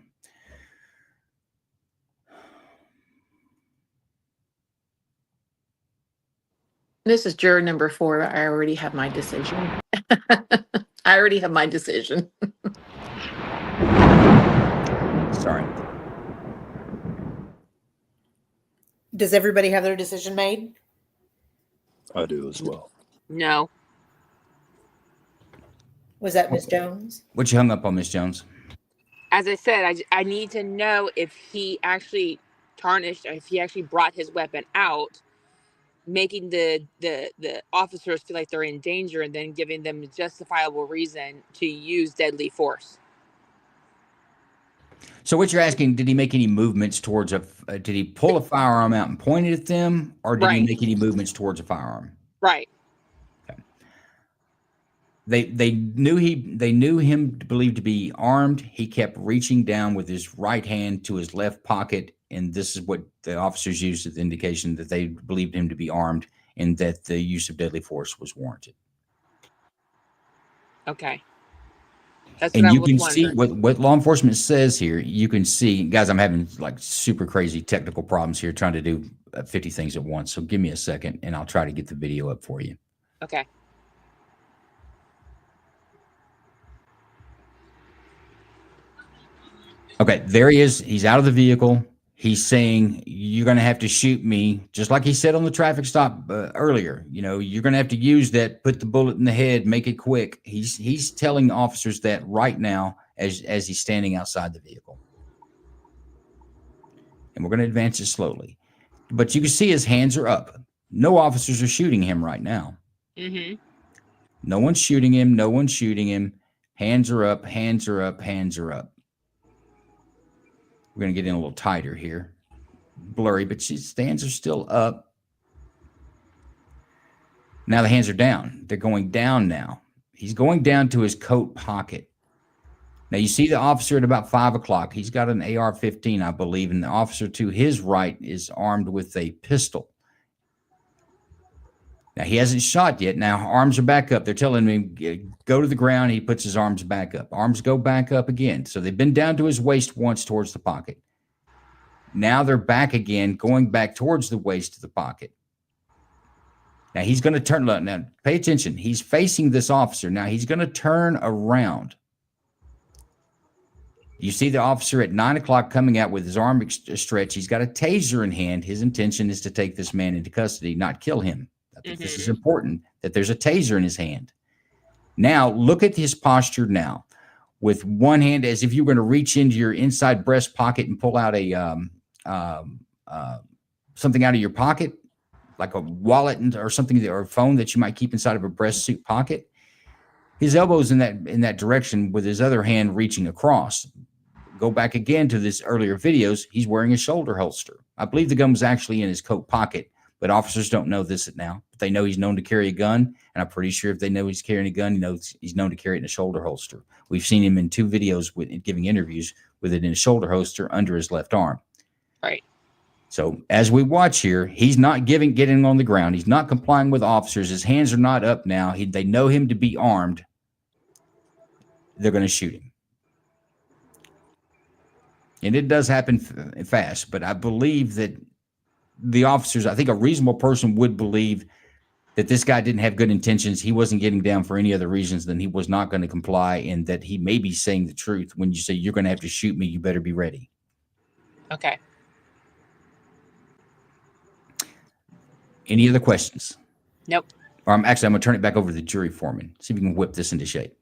This is juror number 4. I already have my decision. I already have my decision. Sorry. Does everybody have their decision made? I do as well. No. Was that Ms. Jones? What you hung up on, Miss Jones? As I said, I need to know if he actually tarnished, or if he actually brought his weapon out, making the officers feel like they're in danger, and then giving them a justifiable reason to use deadly force. So what you're asking, did he make any movements towards did he pull a firearm out and point it at them, or did he make any movements towards a firearm? Right. Okay. They knew him believed to be armed. He kept reaching down with his right hand to his left pocket, and this is what the officers used as the indication that they believed him to be armed and that the use of deadly force was warranted. Okay. That's And what you I can was see wondering. what law enforcement says here. You can see, guys, I'm having like super crazy technical problems here trying to do 50 things at once. So give me a second and I'll try to get the video up for you. Okay. Okay, there he is. He's out of the vehicle. He's saying, you're going to have to shoot me, just like he said on the traffic stop earlier. You know, you're going to have to use that, put the bullet in the head, make it quick. He's telling officers that right now as he's standing outside the vehicle. And we're going to advance it slowly. But you can see his hands are up. No officers are shooting him right now. Mm-hmm. No one's shooting him. No one's shooting him. Hands are up, hands are up, hands are up. We're going to get in a little tighter here. Blurry, but his hands are still up. Now the hands are down. They're going down now. He's going down to his coat pocket. Now you see the officer at about 5 o'clock. He's got an AR-15, I believe, and the officer to his right is armed with a pistol. Now he hasn't shot yet. Now arms are back up. They're telling him, go to the ground. He puts his arms back up. Arms go back up again. So they've been down to his waist once towards the pocket. Now they're back again, going back towards the waist of the pocket. Now he's going to turn. Now pay attention. He's facing this officer. Now he's going to turn around. You see the officer at 9 o'clock coming out with his arm stretched. He's got a taser in hand. His intention is to take this man into custody, not kill him. I think this is important, that there's a taser in his hand. Now, look at his posture now. With one hand, as if you were going to reach into your inside breast pocket and pull out a something out of your pocket, like a wallet or something, or a phone that you might keep inside of a breast suit pocket. His elbow's in that direction with his other hand reaching across. Go back again to this earlier videos. He's wearing a shoulder holster. I believe the gun was actually in his coat pocket, but officers don't know this now. But they know he's known to carry a gun, and I'm pretty sure if they know he's carrying a gun, he's known to carry it in a shoulder holster. We've seen him in 2 videos giving interviews with it in a shoulder holster under his left arm. Right. So as we watch here, he's not getting on the ground. He's not complying with officers. His hands are not up now. They know him to be armed. They're going to shoot him. And it does happen fast, but I believe that the officers, I think a reasonable person would believe that this guy didn't have good intentions. He wasn't getting down for any other reasons than he was not going to comply, and that he may be saying the truth. When you say you're going to have to shoot me, you better be ready. Okay. Any other questions? Nope. Or I'm going to turn it back over to the jury foreman. See if we can whip this into shape.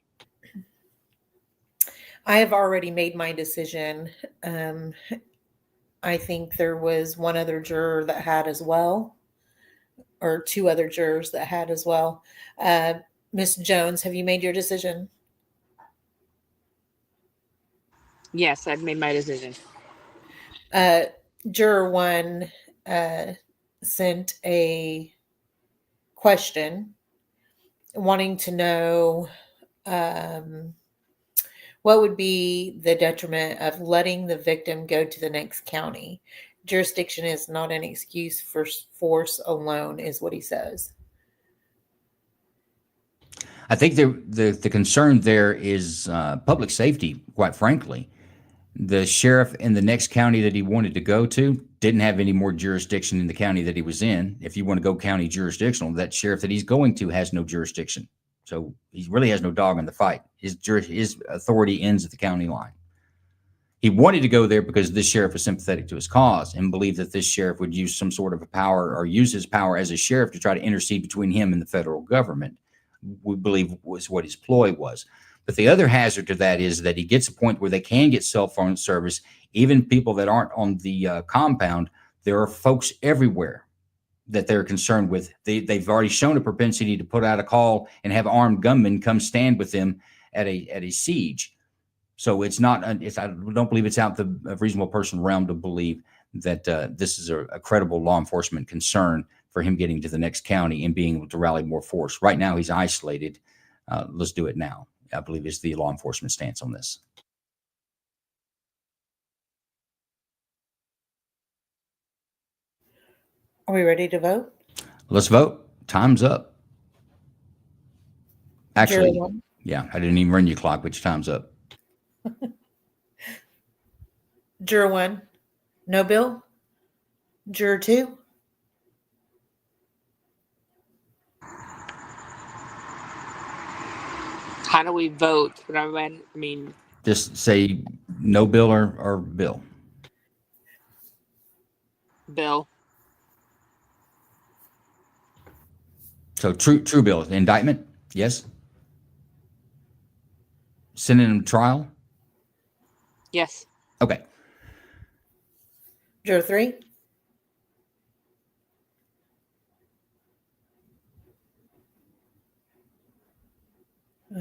I have already made my decision. I think there was one other juror that had as well, or 2 other jurors that had as well. Miss Jones, have you made your decision? Yes, I've made my decision. Juror 1 sent a question wanting to know what would be the detriment of letting the victim go to the next county? Jurisdiction is not an excuse for force alone, is what he says. I think the concern there is public safety, quite frankly. The sheriff in the next county that he wanted to go to, didn't have any more jurisdiction in the county that he was in. If you want to go county jurisdictional, that sheriff that he's going to has no jurisdiction. So he really has no dog in the fight. His authority ends at the county line. He wanted to go there because this sheriff was sympathetic to his cause and believed that this sheriff would use some sort of a power or use his power as a sheriff to try to intercede between him and the federal government, we believe was what his ploy was. But the other hazard to that is that he gets a point where they can get cell phone service. Even people that aren't on the compound, there are folks everywhere that they're concerned with. They've already shown a propensity to put out a call and have armed gunmen come stand with them at a siege. So it's not. I don't believe it's out the reasonable person realm to believe that this is a credible law enforcement concern for him getting to the next county and being able to rally more force. Right now, he's isolated. Let's do it now, I believe, is the law enforcement stance on this. Are we ready to vote? Let's vote. Time's up. Actually, Juror 1. yeah, I didn't even run your clock, but your time's up. Juror 1, no bill. Juror 2. How do we vote? I mean, Just say no bill or bill. Bill. So true bill. Indictment, yes. Sending him to trial? Yes. Okay. Juror 3.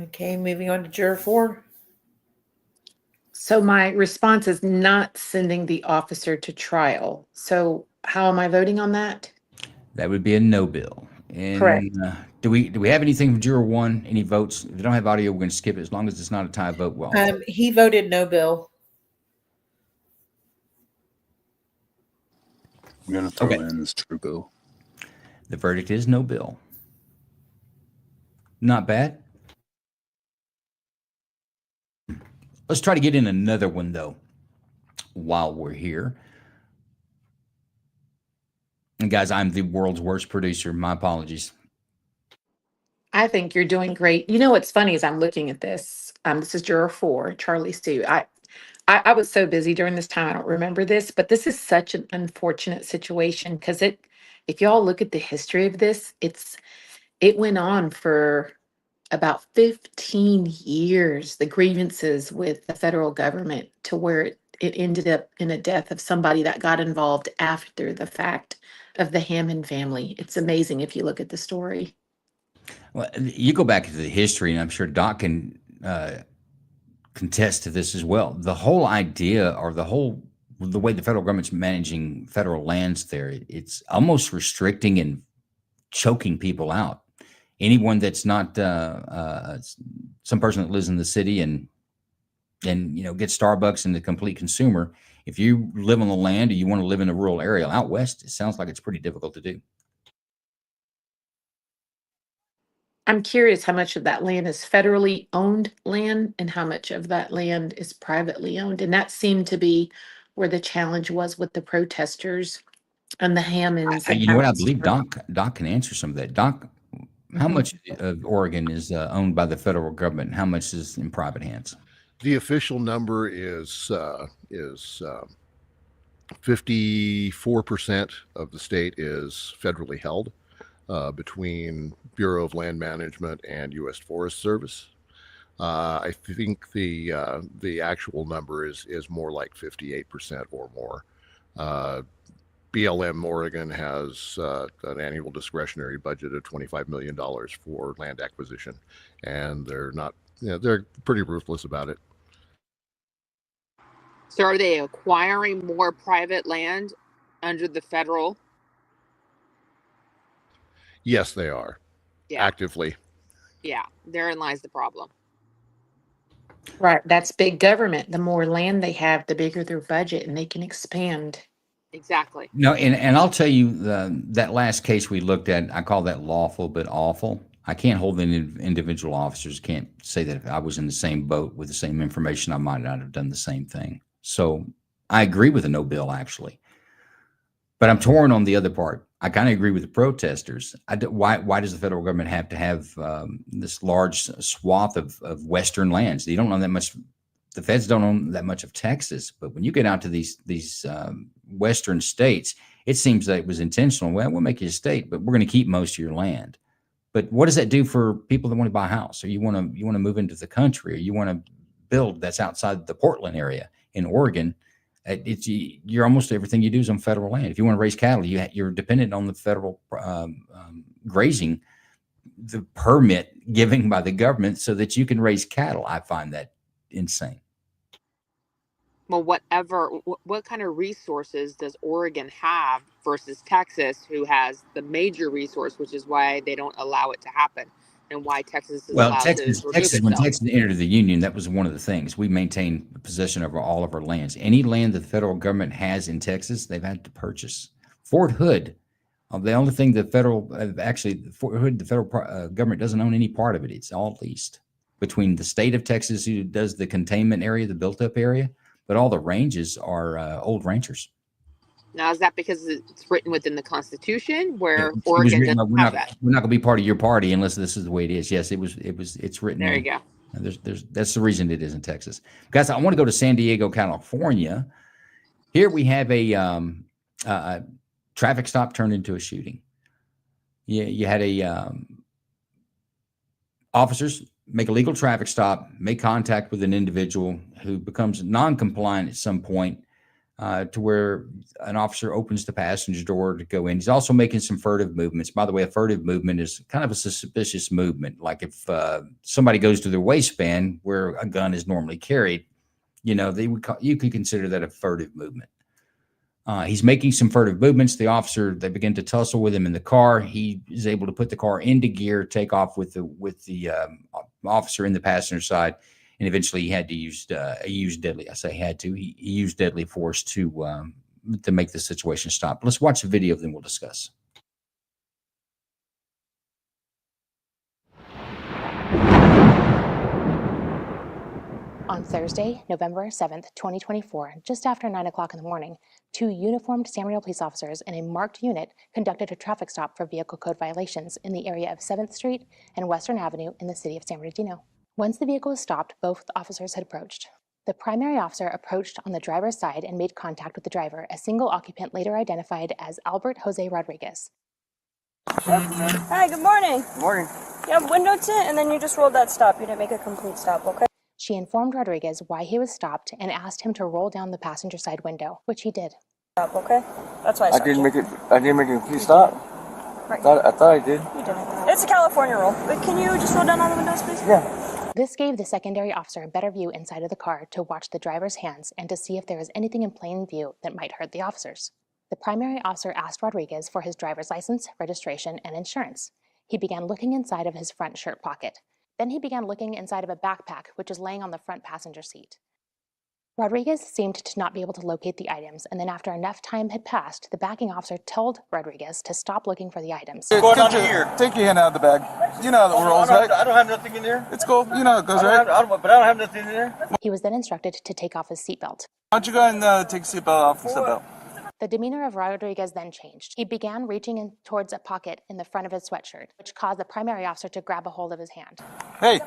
Okay, moving on to Juror 4. So my response is not sending the officer to trial. So how am I voting on that? That would be a no bill. And Correct. Do we have anything from Juror 1? Any votes? If we don't have audio, we're going to skip it as long as it's not a tie vote. Well, He voted no bill. I'm going to throw in this true bill. The verdict is no bill. Not bad. Let's try to get in another one, though, while we're here. And guys, I'm the world's worst producer. My apologies. I think you're doing great. You know what's funny is I'm looking at this. This is Juror 4, Charlie Stu. I was so busy during this time, I don't remember this, but this is such an unfortunate situation because if y'all look at the history of this, it went on for about 15 years, the grievances with the federal government, to where it ended up in a death of somebody that got involved after the fact of the Hammond family. It's amazing if you look at the story. Well, you go back into the history, and I'm sure Doc can contest to this as well. The whole idea, or the way the federal government's managing federal lands there, it's almost restricting and choking people out. Anyone that's not some person that lives in the city and gets Starbucks and the complete consumer, if you live on the land or you want to live in a rural area out west, it sounds like it's pretty difficult to do. I'm curious how much of that land is federally owned land and how much of that land is privately owned. And that seemed to be where the challenge was with the protesters and the Hammonds. You know what? I believe Doc can answer some of that. Doc, how much of Oregon is owned by the federal government, and how much is in private hands? The official number is 54% of the state is federally held between Bureau of Land Management and U.S. Forest Service. I think the actual number is more like 58% or more. BLM Oregon has an annual discretionary budget of $25 million for land acquisition, and they're pretty ruthless about it. So are they acquiring more private land under the federal? Yes, they are. Yeah. Actively. Yeah, therein lies the problem. Right. That's big government. The more land they have, the bigger their budget, and they can expand. Exactly. No, and I'll tell you, that last case we looked at, I call that lawful but awful. I can't hold any individual officers, can't say that if I was in the same boat with the same information, I might not have done the same thing. So I agree with the no bill, actually. But I'm torn on the other part. I kind of agree with the protesters. Why does the federal government have to have this large swath of Western lands? You don't own that much. The feds don't own that much of Texas. But when you get out to these Western states, it seems that it was intentional. Well, we'll make you a state, but we're going to keep most of your land. But what does that do for people that want to buy a house, or you want to move into the country, or you want to build that's outside the Portland area in Oregon? You're almost everything you do is on federal land. If you want to raise cattle, you're dependent on the federal grazing, the permit giving by the government so that you can raise cattle. I find that insane. Well, what kind of resources does Oregon have versus Texas, who has the major resource, which is why they don't allow it to happen, and why Texas is allowed to remove Texas, when itself? Texas entered the union, that was one of the things. We maintain possession over all of our lands. Any land that the federal government has in Texas, they've had to purchase. Fort Hood, the only thing the federal government doesn't own any part of it. It's all leased between the state of Texas, who does the containment area, the built-up area, but all the ranges are old ranchers. Now, is that because it's written within the Constitution, where Oregon doesn't have that? We're not going to be part of your party unless this is the way it is. Yes, it's written. There you go. That's the reason it is in Texas. Guys, I want to go to San Diego, California. Here we have a traffic stop turned into a shooting. You had officers make a legal traffic stop, make contact with an individual who becomes non-compliant at some point, to where an officer opens the passenger door to go in. He's also making some furtive movements. By the way, a furtive movement is kind of a suspicious movement. Like if somebody goes to their waistband where a gun is normally carried, you could consider that a furtive movement. He's making some furtive movements. They begin to tussle with him in the car. He is able to put the car into gear, take off with the officer in the passenger side, and eventually he had to use deadly. I say had to. He used deadly force to make the situation stop. Let's watch the video, then we'll discuss. On Thursday, November 7th, 2024, just after 9 o'clock in the morning, 2 uniformed San Mateo police officers in a marked unit conducted a traffic stop for vehicle code violations in the area of 7th Street and Western Avenue in the city of San Bernardino. Once the vehicle was stopped, both officers had approached. The primary officer approached on the driver's side and made contact with the driver, a single occupant later identified as Albert Jose Rodriguez. Hi, good morning. Good morning. You have window tint, and then you just rolled that stop. You didn't make a complete stop, okay? She informed Rodriguez why he was stopped and asked him to roll down the passenger side window, which he did. Stop, okay? That's why I didn't make a complete stop. Right. I thought I did. You didn't. It's a California rule. But can you just roll down all the windows, please? Yeah. This gave the secondary officer a better view inside of the car to watch the driver's hands and to see if there was anything in plain view that might hurt the officers. The primary officer asked Rodriguez for his driver's license, registration, and insurance. He began looking inside of his front shirt pocket. Then he began looking inside of a backpack, which was laying on the front passenger seat. Rodriguez seemed to not be able to locate the items, and then after enough time had passed, the backing officer told Rodriguez to stop looking for the items. Take your hand out of the bag. You know how the rules, right? I don't have nothing in there. It's cool. You know how it goes, right? But I don't have nothing in there. He was then instructed to take off his seatbelt. Why don't you go ahead and take the seatbelt off the seatbelt? The demeanor of Rodriguez then changed. He began reaching in towards a pocket in the front of his sweatshirt, which caused the primary officer to grab a hold of his hand. Hey,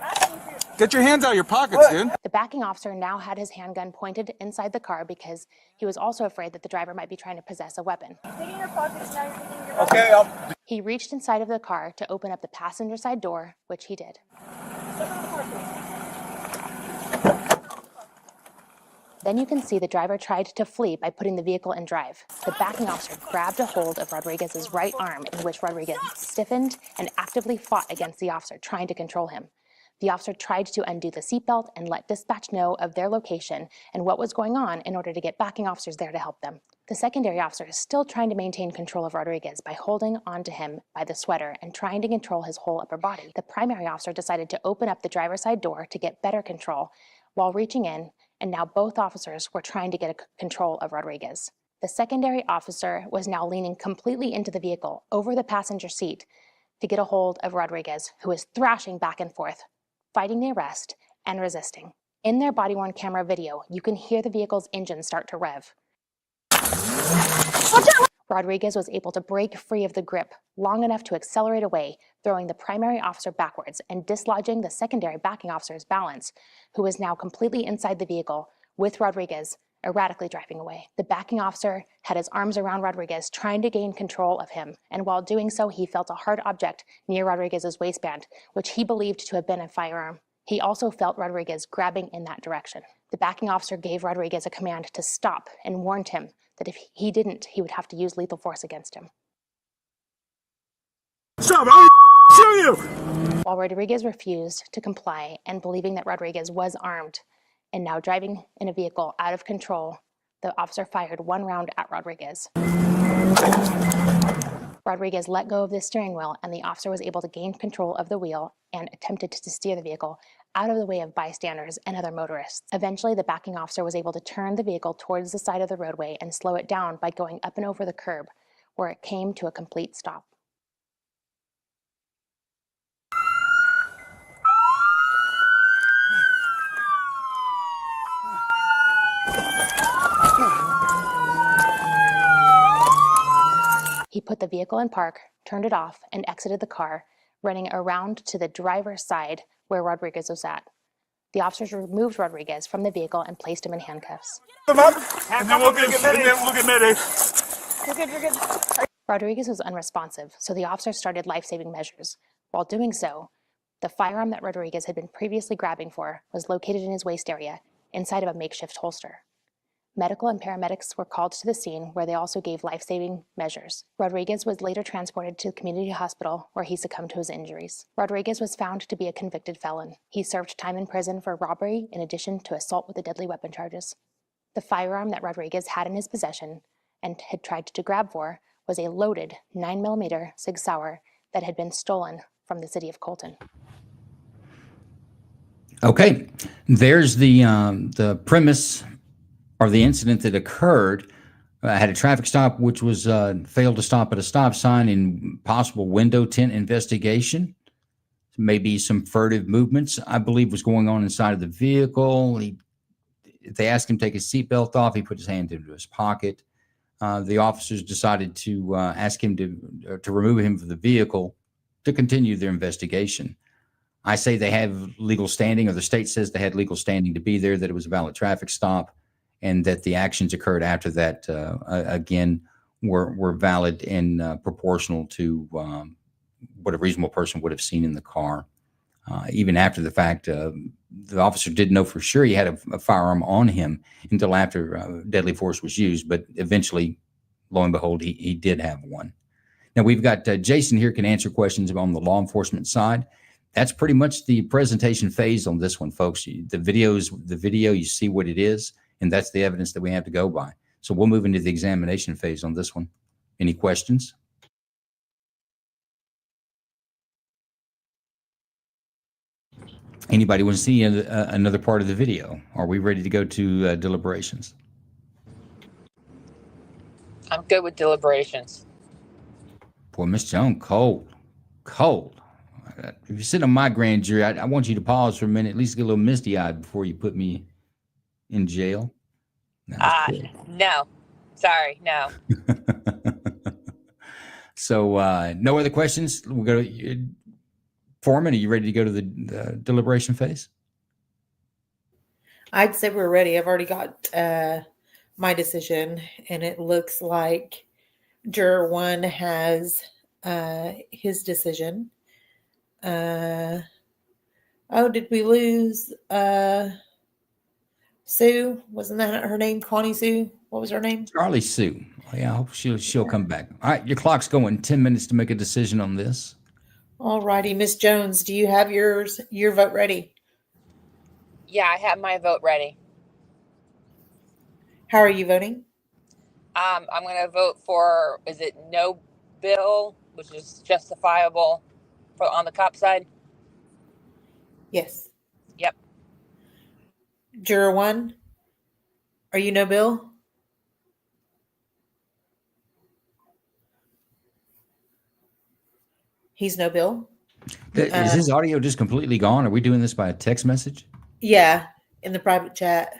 get your hands out of your pockets, dude. The backing officer now had his handgun pointed inside the car because he was also afraid that the driver might be trying to possess a weapon. Okay. He reached inside of the car to open up the passenger side door, which he did. Then you can see the driver tried to flee by putting the vehicle in drive. The backing officer grabbed a hold of Rodriguez's right arm, in which Rodriguez stiffened and actively fought against the officer, trying to control him. The officer tried to undo the seatbelt and let dispatch know of their location and what was going on in order to get backing officers there to help them. The secondary officer is still trying to maintain control of Rodriguez by holding onto him by the sweater and trying to control his whole upper body. The primary officer decided to open up the driver's side door to get better control while reaching in, and now both officers were trying to get control of Rodriguez. The secondary officer was now leaning completely into the vehicle over the passenger seat to get a hold of Rodriguez, who was thrashing back and forth, fighting the arrest and resisting. In their body-worn camera video, you can hear the vehicle's engine start to rev. Rodriguez was able to break free of the grip long enough to accelerate away, throwing the primary officer backwards and dislodging the secondary backing officer's balance, who was now completely inside the vehicle with Rodriguez, erratically driving away. The backing officer had his arms around Rodriguez, trying to gain control of him, and while doing so, he felt a hard object near Rodriguez's waistband, which he believed to have been a firearm. He also felt Rodriguez grabbing in that direction. The backing officer gave Rodriguez a command to stop and warned him that if he didn't, he would have to use lethal force against him. Stop! I'll shoot you! While Rodriguez refused to comply and believing that Rodriguez was armed and now driving in a vehicle out of control, the officer fired one round at Rodriguez. Rodriguez let go of the steering wheel, and the officer was able to gain control of the wheel and attempted to steer the vehicle out of the way of bystanders and other motorists. Eventually, the backing officer was able to turn the vehicle towards the side of the roadway and slow it down by going up and over the curb, where it came to a complete stop. He put the vehicle in park, turned it off, and exited the car, running around to the driver's side where Rodriguez was at. The officers removed Rodriguez from the vehicle and placed him in handcuffs. And then we'll get Mayday. You're good, you're good. Rodriguez was unresponsive, so the officers started life-saving measures. While doing so, the firearm that Rodriguez had been previously grabbing for was located in his waist area, inside of a makeshift holster. Medical and paramedics were called to the scene, where they also gave life-saving measures. Rodriguez was later transported to the community hospital, where he succumbed to his injuries. Rodriguez was found to be a convicted felon. He served time in prison for robbery in addition to assault with a deadly weapon charges. The firearm that Rodriguez had in his possession and had tried to grab for was a loaded 9mm Sig Sauer that had been stolen from the city of Colton. Okay, there's the premise or the incident that occurred. Had a traffic stop which was failed to stop at a stop sign, and possible window tint investigation. Maybe some furtive movements, I believe, was going on inside of the vehicle. They asked him to take his seatbelt off. He put his hand into his pocket. The officers decided to ask him to remove him from the vehicle to continue their investigation. I say they have legal standing, or the state says they had legal standing to be there, that it was a valid traffic stop, and that the actions occurred after that, again, were valid and proportional to what a reasonable person would have seen in the car. Even after the fact, the officer didn't know for sure he had a firearm on him until after deadly force was used, but eventually, lo and behold, he did have one. Now, we've got Jason here, can answer questions on the law enforcement side. That's pretty much the presentation phase on this one, folks. The video, you see what it is, and that's the evidence that we have to go by. So we'll move into the examination phase on this one. Any questions? Anybody want to see another part of the video? Are we ready to go to deliberations? I'm good with deliberations. Boy, Miss Joan, cold. If you're sitting on my grand jury, I want you to pause for a minute, at least get a little misty-eyed before you put me in jail. No. Sorry, no. So no other questions? We'll go to Foreman. Are you ready to go to the deliberation phase? I'd say we're ready. I've already got my decision, and it looks like Juror 1 has his decision. Oh, did we lose Sue? Wasn't that her name? Connie Sue? What was her name? Charlie Sue. Yeah, I hope she'll come back. All right, your clock's going. 10 minutes to make a decision on this. All righty, Miss Jones, do you have your vote ready? Yeah, I have my vote ready. How are you voting? I'm going to vote for, is it no bill, which is justifiable on the cop side? Yes. Yep. Juror 1, are you no bill? He's no bill. Is his audio just completely gone? Are we doing this by a text message? Yeah, in the private chat.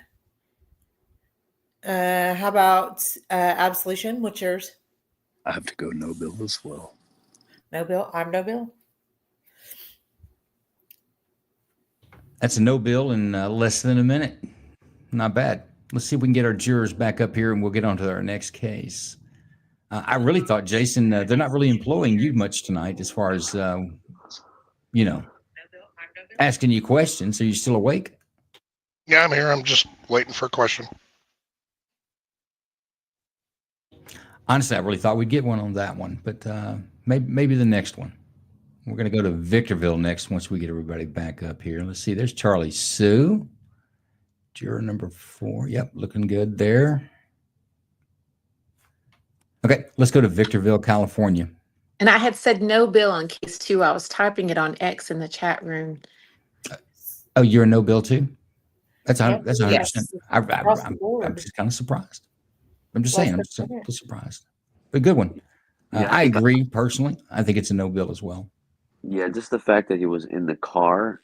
How about absolution? What's yours? I have to go no bill as well. No bill. I'm no bill. That's a no bill in less than a minute. Not bad. Let's see if we can get our jurors back up here and we'll get on to our next case. I really thought, Jason, they're not really employing you much tonight as far as, asking you questions. Are you still awake? Yeah, I'm here. I'm just waiting for a question. Honestly, I really thought we'd get one on that one, but maybe the next one. We're going to go to Victorville next once we get everybody back up here. Let's see. There's Charlie Sue. Juror number 4. Yep, looking good there. Okay, let's go to Victorville, California. And I had said no bill on case 2. I was typing it on X in the chat room. Oh, you're a no bill too? That's Yep. 100%. Yes. Across the I'm board. just kind of surprised. I'm just Well, saying, I'm that's just okay. surprised. But good one. I agree personally. I think it's a no bill as well. Yeah, just the fact that he was in the car,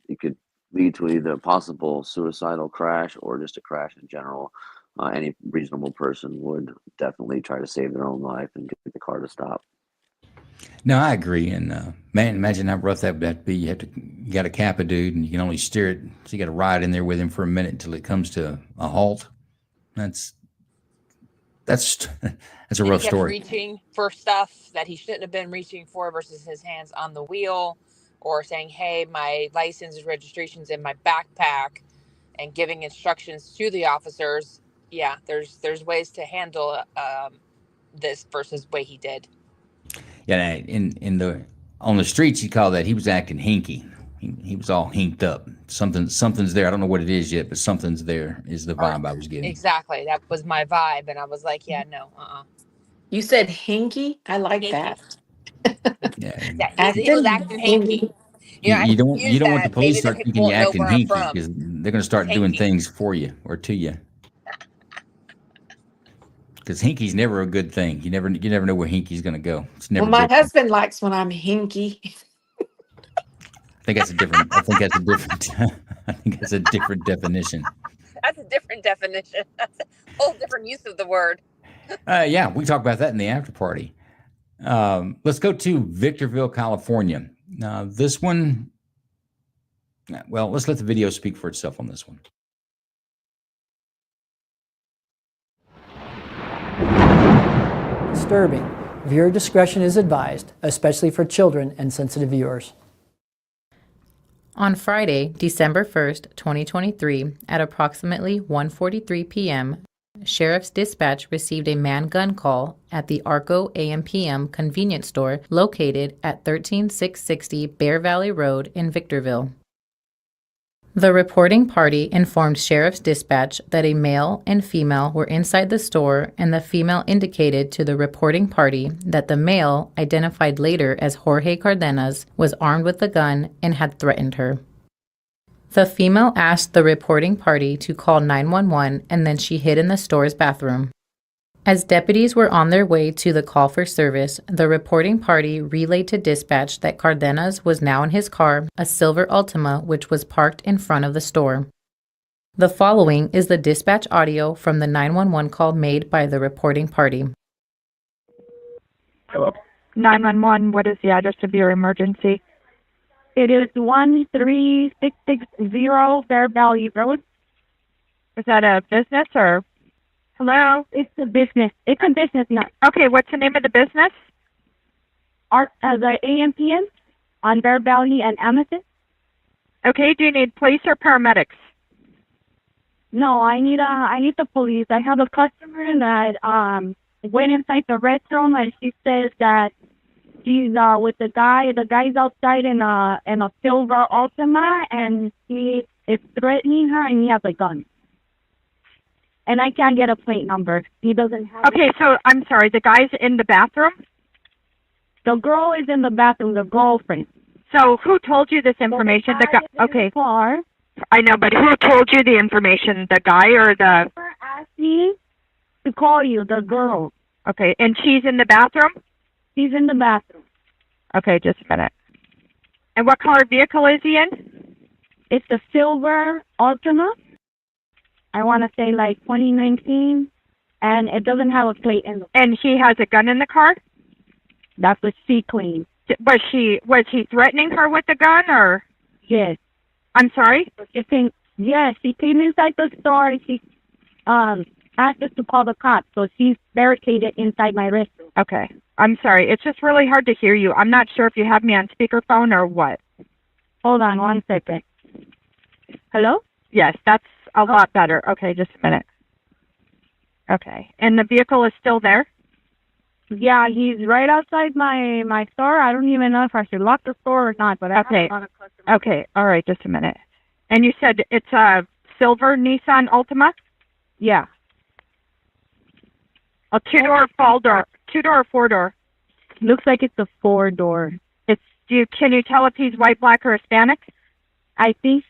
it could lead to either a possible suicidal crash or just a crash in general. Any reasonable person would definitely try to save their own life and get the car to stop. No, I agree. And man, imagine how rough that would be. You got to cap a dude and you can only steer it. So you got to ride in there with him for a minute until it comes to a halt. That's a rough He kept story. reaching for stuff that he shouldn't have been reaching for versus his hands on the wheel, or saying, hey, my license and registration's in my backpack, and giving instructions to the officers. Yeah, there's ways to handle this versus the way he did. Yeah, on the streets, you call that he was acting hinky. He was all hinked up. Something's there. I don't know what it is yet, but something's there is the vibe I was getting. Exactly. That was my vibe. And I was like, yeah, no, You said hinky? I like that. Yeah. Yeah, he was acting hinky. You don't want the police Maybe start the thinking people you won't know acting where I'm hinky from. because they're going to start doing things for you or to you. Because hinky's never a good thing. You never know where hinky's going to go. It's never. Well, my good. husband likes when I'm hinky. I think that's a different. I think that's a different definition. That's a different definition. That's a whole different use of the word. Yeah, we talk about that in the after party. Let's go to Victorville, California. This one, well, let's let the video speak for itself on this one. Disturbing. Viewer discretion is advised, especially for children and sensitive viewers. On Friday, December 1st, 2023, at approximately 1:43 p.m., Sheriff's Dispatch received a man-gun call at the Arco AM/PM convenience store located at 13660 Bear Valley Road in Victorville. The reporting party informed Sheriff's Dispatch that a male and female were inside the store, and the female indicated to the reporting party that the male, identified later as Jorge Cardenas, was armed with a gun and had threatened her. The female asked the reporting party to call 911, and then she hid in the store's bathroom. As deputies were on their way to the call for service, the reporting party relayed to dispatch that Cardenas was now in his car, a silver Altima, which was parked in front of the store. The following is the dispatch audio from the 911 call made by the reporting party. Hello. 911, what is the address of your emergency? It is 13660 Bear Valley Road. Is that a business or? Hello? It's a business. It's a business now. Okay, what's the name of the business? The AM/PM on Bear Valley and Amethyst. Okay, do you need police or paramedics? No, I need the police. I have a customer that went inside the restroom and she says that she's with the guy. The guy's outside in a silver Altima and he is threatening her and he has a gun. And I can't get a plate number. He doesn't have it. So I'm sorry, the guy's in the bathroom? The girl is in the bathroom, the girlfriend. So who told you this information? The guy okay. Car. I know, but who told you the information? The guy or the asked me to call you, the girl. Okay, and she's in the bathroom? She's in the bathroom. Okay, just a minute. And what color vehicle is he in? It's a silver Altima. I want to say like 2019. and it doesn't have a plate in it. And he has a gun in the car? That's what she claims. Was he threatening her with the gun, or? Yes. I'm sorry? Yes, she came inside the store and she asked us to call the cops, so she's barricaded inside my restroom. Okay. I'm sorry. It's just really hard to hear you. I'm not sure if you have me on speakerphone or what. Hold on 1 second. Hello? Yes, that's a lot better. Okay, just a minute. Okay. And the vehicle is still there? Yeah, he's right outside my store. I don't even know if I should lock the store or not, but Okay. Okay. All right, just a minute. And you said it's a silver Nissan Altima? Yeah. A two-door, two-door or four-door? Looks like it's a 4-door. Can you tell if he's white, black, or Hispanic? I think,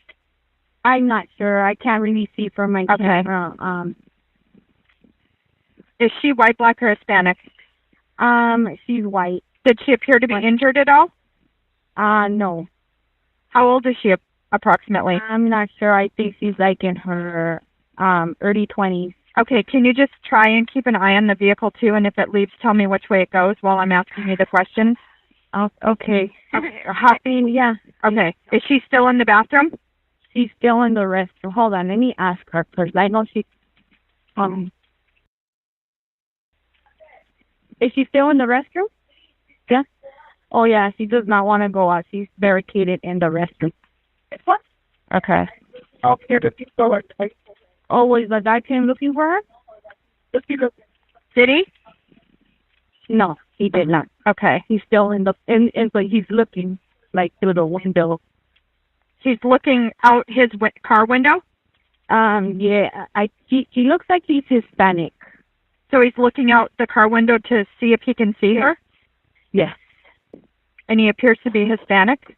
I'm not sure. I can't really see from my camera. Is she white, black, or Hispanic? She's white. Did she appear to be injured at all? No. How old is she approximately? I'm not sure. I think she's like in her early 20s. Okay, can you just try and keep an eye on the vehicle too, and if it leaves, tell me which way it goes while I'm asking you the questions? Okay. Yeah. Okay. Is she still in the bathroom? She's still in the restroom. Hold on, let me ask her first. I know she. Is she still in the restroom? Yeah. Oh yeah, she does not want to go out. She's barricaded in the restroom. What? Okay. Oh, was the guy came looking for her? Did he? No, he did not. Okay. He's still in but he's looking like through the window. He's looking out his car window? Yeah. He looks like he's Hispanic. So he's looking out the car window to see if he can see her? Yes. And he appears to be Hispanic?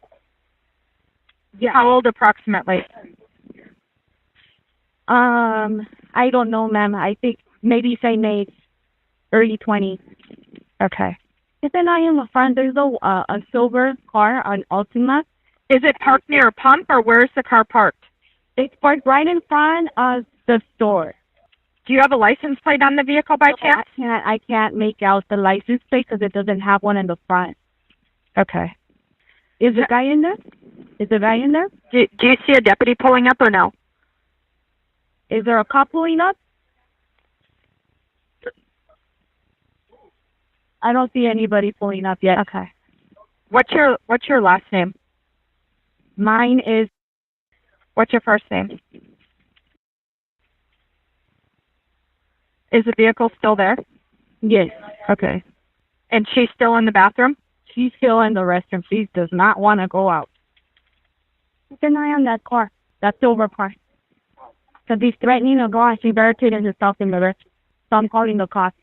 Yeah. How old approximately? I don't know, ma'am. I think maybe same age, early 20s. Okay. Keep an eye in the front. There's a silver car, an Altima. Is it parked near a pump, or where's the car parked? It's parked right in front of the store. Do you have a license plate on the vehicle by chance? I can't make out the license plate because it doesn't have one in the front. Okay. Is the guy in there? Is the guy in there? Do you see a deputy pulling up or no? Is there a cop pulling up? I don't see anybody pulling up yet. Okay. What's your last name? Mine is. What's your first name? Is the vehicle still there? Yes. Okay. And she's still in the bathroom? She's still in the restroom. She does not want to go out. Keep an eye on that car, that silver car. Because he's threatening to go out. She barricaded herself in the restroom. So I'm calling the cops.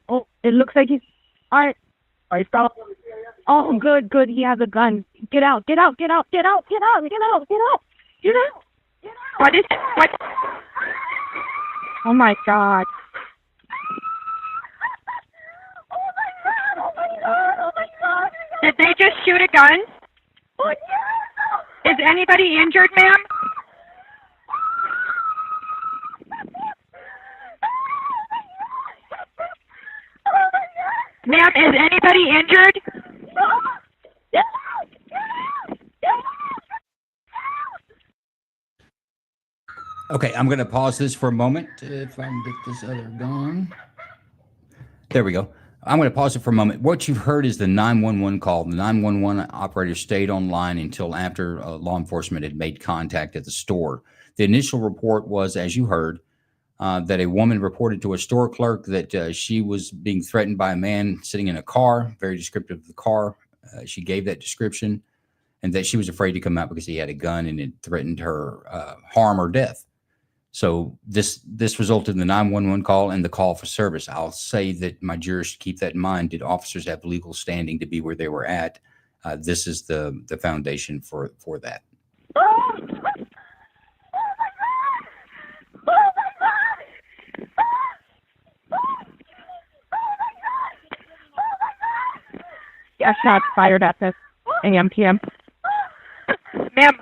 Oh, it looks like he's. All right. Oh, good. He has a gun. Get out. What is it? What? Oh my God. Oh my God. Did they just shoot a gun? Is anybody injured, ma'am? Ma'am, is anybody injured? Okay, I'm going to pause this for a moment. If I can get this other gone. There we go. I'm going to pause it for a moment. What you've heard is the 911 call. The 911 operator stayed online until after law enforcement had made contact at the store. The initial report was, as you heard, that a woman reported to a store clerk that she was being threatened by a man sitting in a car, very descriptive of the car. She gave that description, and that she was afraid to come out because he had a gun and it threatened her harm or death. So this resulted in the 911 call and the call for service. I'll say that my jurors should keep that in mind. Did officers have legal standing to be where they were at? This is the foundation for that. A shot fired at this AM/PM. Ma'am,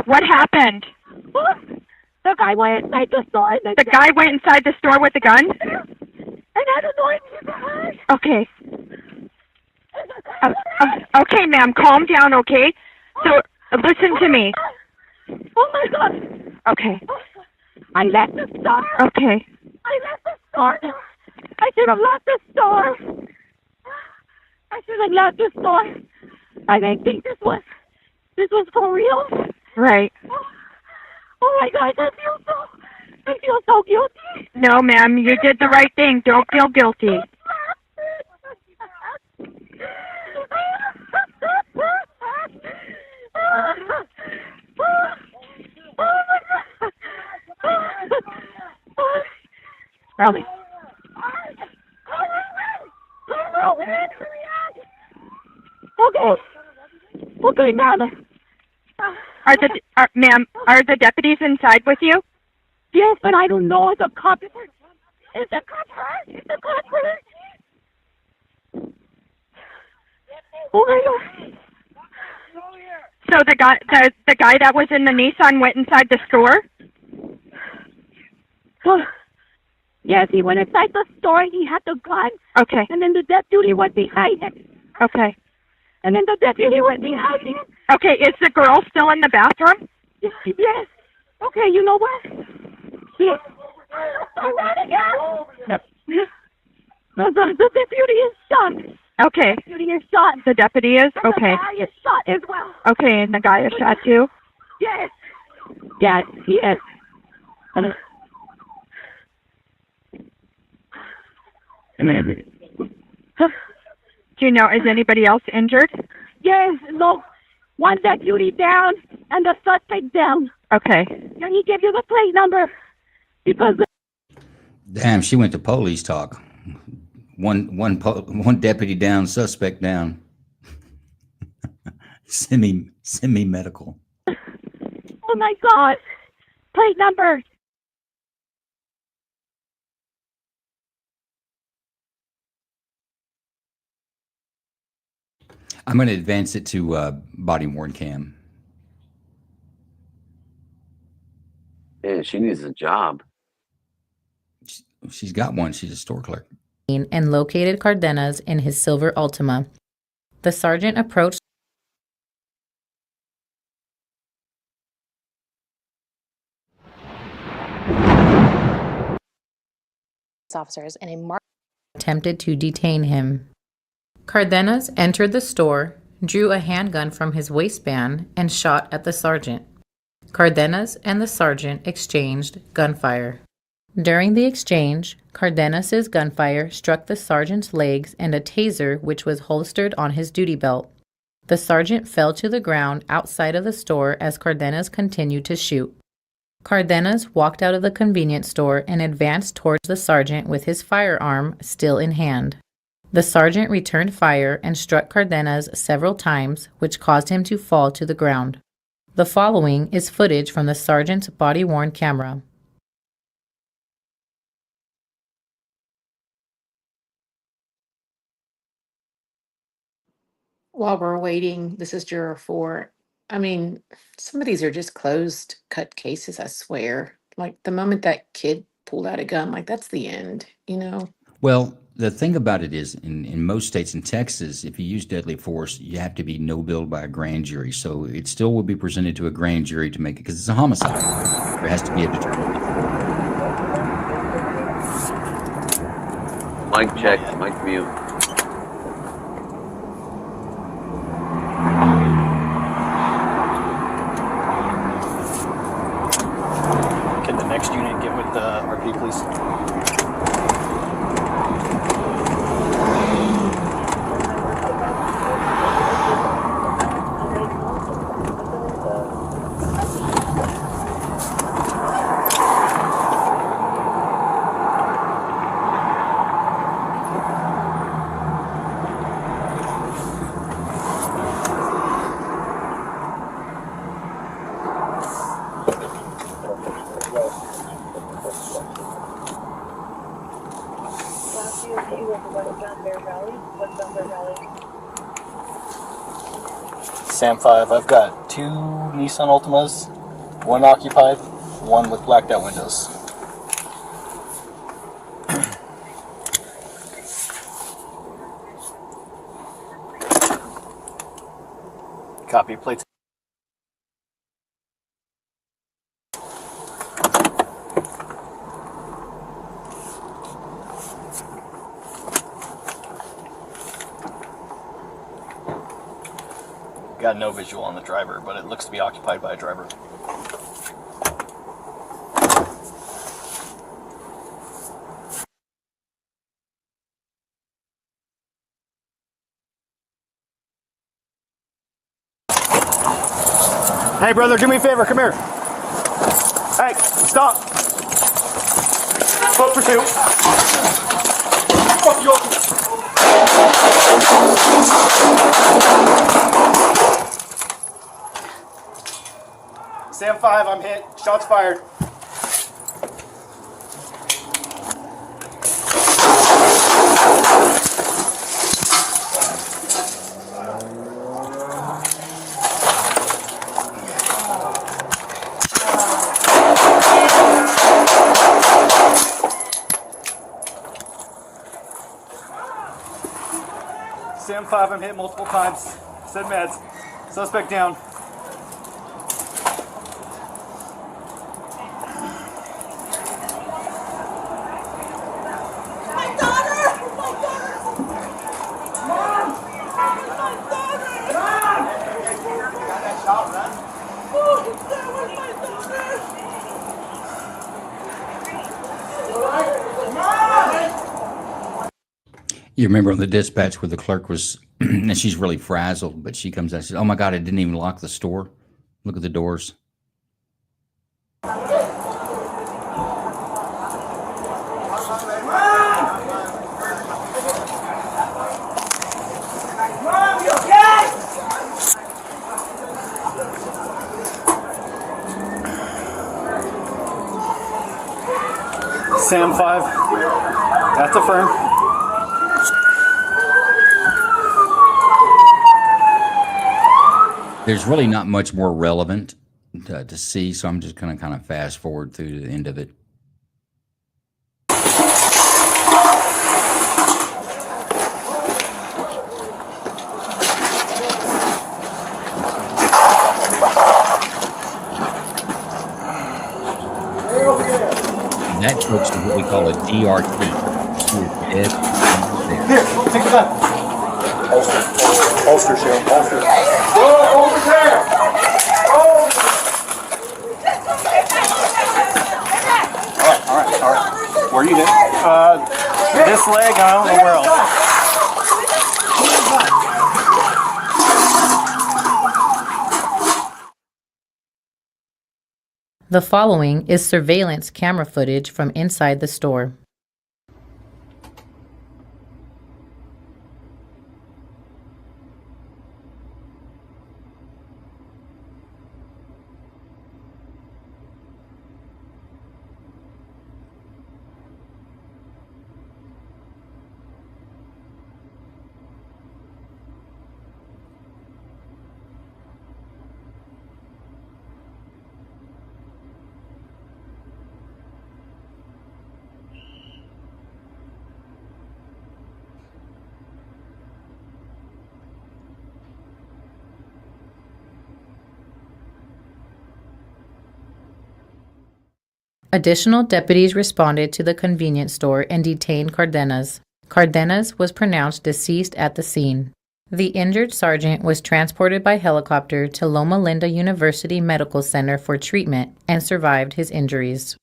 what happened? guy went inside the store. The guy went inside the store with a gun? And I don't know if he's alive. Okay. Okay, ma'am, calm down, okay? So, listen to me. Oh my God. Okay. I left the store. Okay. I left the store. I should have left the store. I should have left the store. I didn't think this was for real. Right. Oh my God, I feel so guilty. No, ma'am, you did the right thing. Don't feel guilty. Raleigh. Okay. Okay, now. Ma'am, are the deputies inside with you? Yes, but I don't know. Is the cop hurt? Is the cop hurt? Oh my God. So the guy that was in the Nissan went inside the store? Oh. Yes, he went inside the store. He had the gun. Okay. And then the deputy went behind him. Okay. And then the deputy went behind him. Okay, is the girl still in the bathroom? Yes. Okay, you know what? Yes. All right again. Yep. The deputy is shot. Okay. The deputy is shot. The deputy is? And Okay. the guy is shot as well. Okay, and the guy is shot too? Yes. Yes, he is. Do you know, is anybody else injured? Yes, look. One deputy down and the suspect down. Okay. Can he give you the plate number? Because Damn, she went to police talk. One deputy down, suspect down. semi medical. oh my God. Plate number. I'm going to advance it to body worn cam. Yeah, she needs a job. She's got one. She's a store clerk. And located Cardenas in his silver Altima. The sergeant approached officers in a attempted to detain him. Cardenas entered the store, drew a handgun from his waistband, and shot at the sergeant. Cardenas and the sergeant exchanged gunfire. During the exchange, Cardenas's gunfire struck the sergeant's legs and a taser which was holstered on his duty belt. The sergeant fell to the ground outside of the store as Cardenas continued to shoot. Cardenas walked out of the convenience store and advanced towards the sergeant with his firearm still in hand. The sergeant returned fire and struck Cardenas several times, which caused him to fall to the ground. The following is footage from the sergeant's body-worn camera. While we're waiting, this is Juror 4. I mean, some of these are just closed cut cases, I swear. Like the moment that kid pulled out a gun, like that's the end, you know? Well, the thing about it is, in most states, in Texas, if you use deadly force, you have to be no-billed by a grand jury. So it still will be presented to a grand jury to make it, because it's a homicide. There has to be a determination. Mic check, mic mute. Can the next unit get with the RP, please? Sam 5, I've got 2 Nissan Altimas, one occupied. one with blacked out windows. Copy. Plates. Got no visual on the driver, but it looks to be occupied by a driver. Hey, brother, do me a favor. Come here. Hey, stop. Vote for two. Fuck you. Sam 5, I'm hit. Shots fired. Sam 5, I'm hit multiple times. Send meds. Suspect down. You remember on the dispatch where the clerk was, and she's really frazzled, but she comes out and says, "Oh my God, I didn't even lock the store. Look at the doors." Sam 5, that's affirmed. There's really not much more relevant to see, so I'm just going to kind of fast forward through to the end of it. That folks is what we call a DRT. Here, take the gun. Holster, Sheriff, holster. Go over there! All right. Where are you hit? This leg, I don't know where else. The following is surveillance camera footage from inside the store. Additional deputies responded to the convenience store and detained Cardenas. Cardenas was pronounced deceased at the scene. The injured sergeant was transported by helicopter to Loma Linda University Medical Center for treatment and survived his injuries.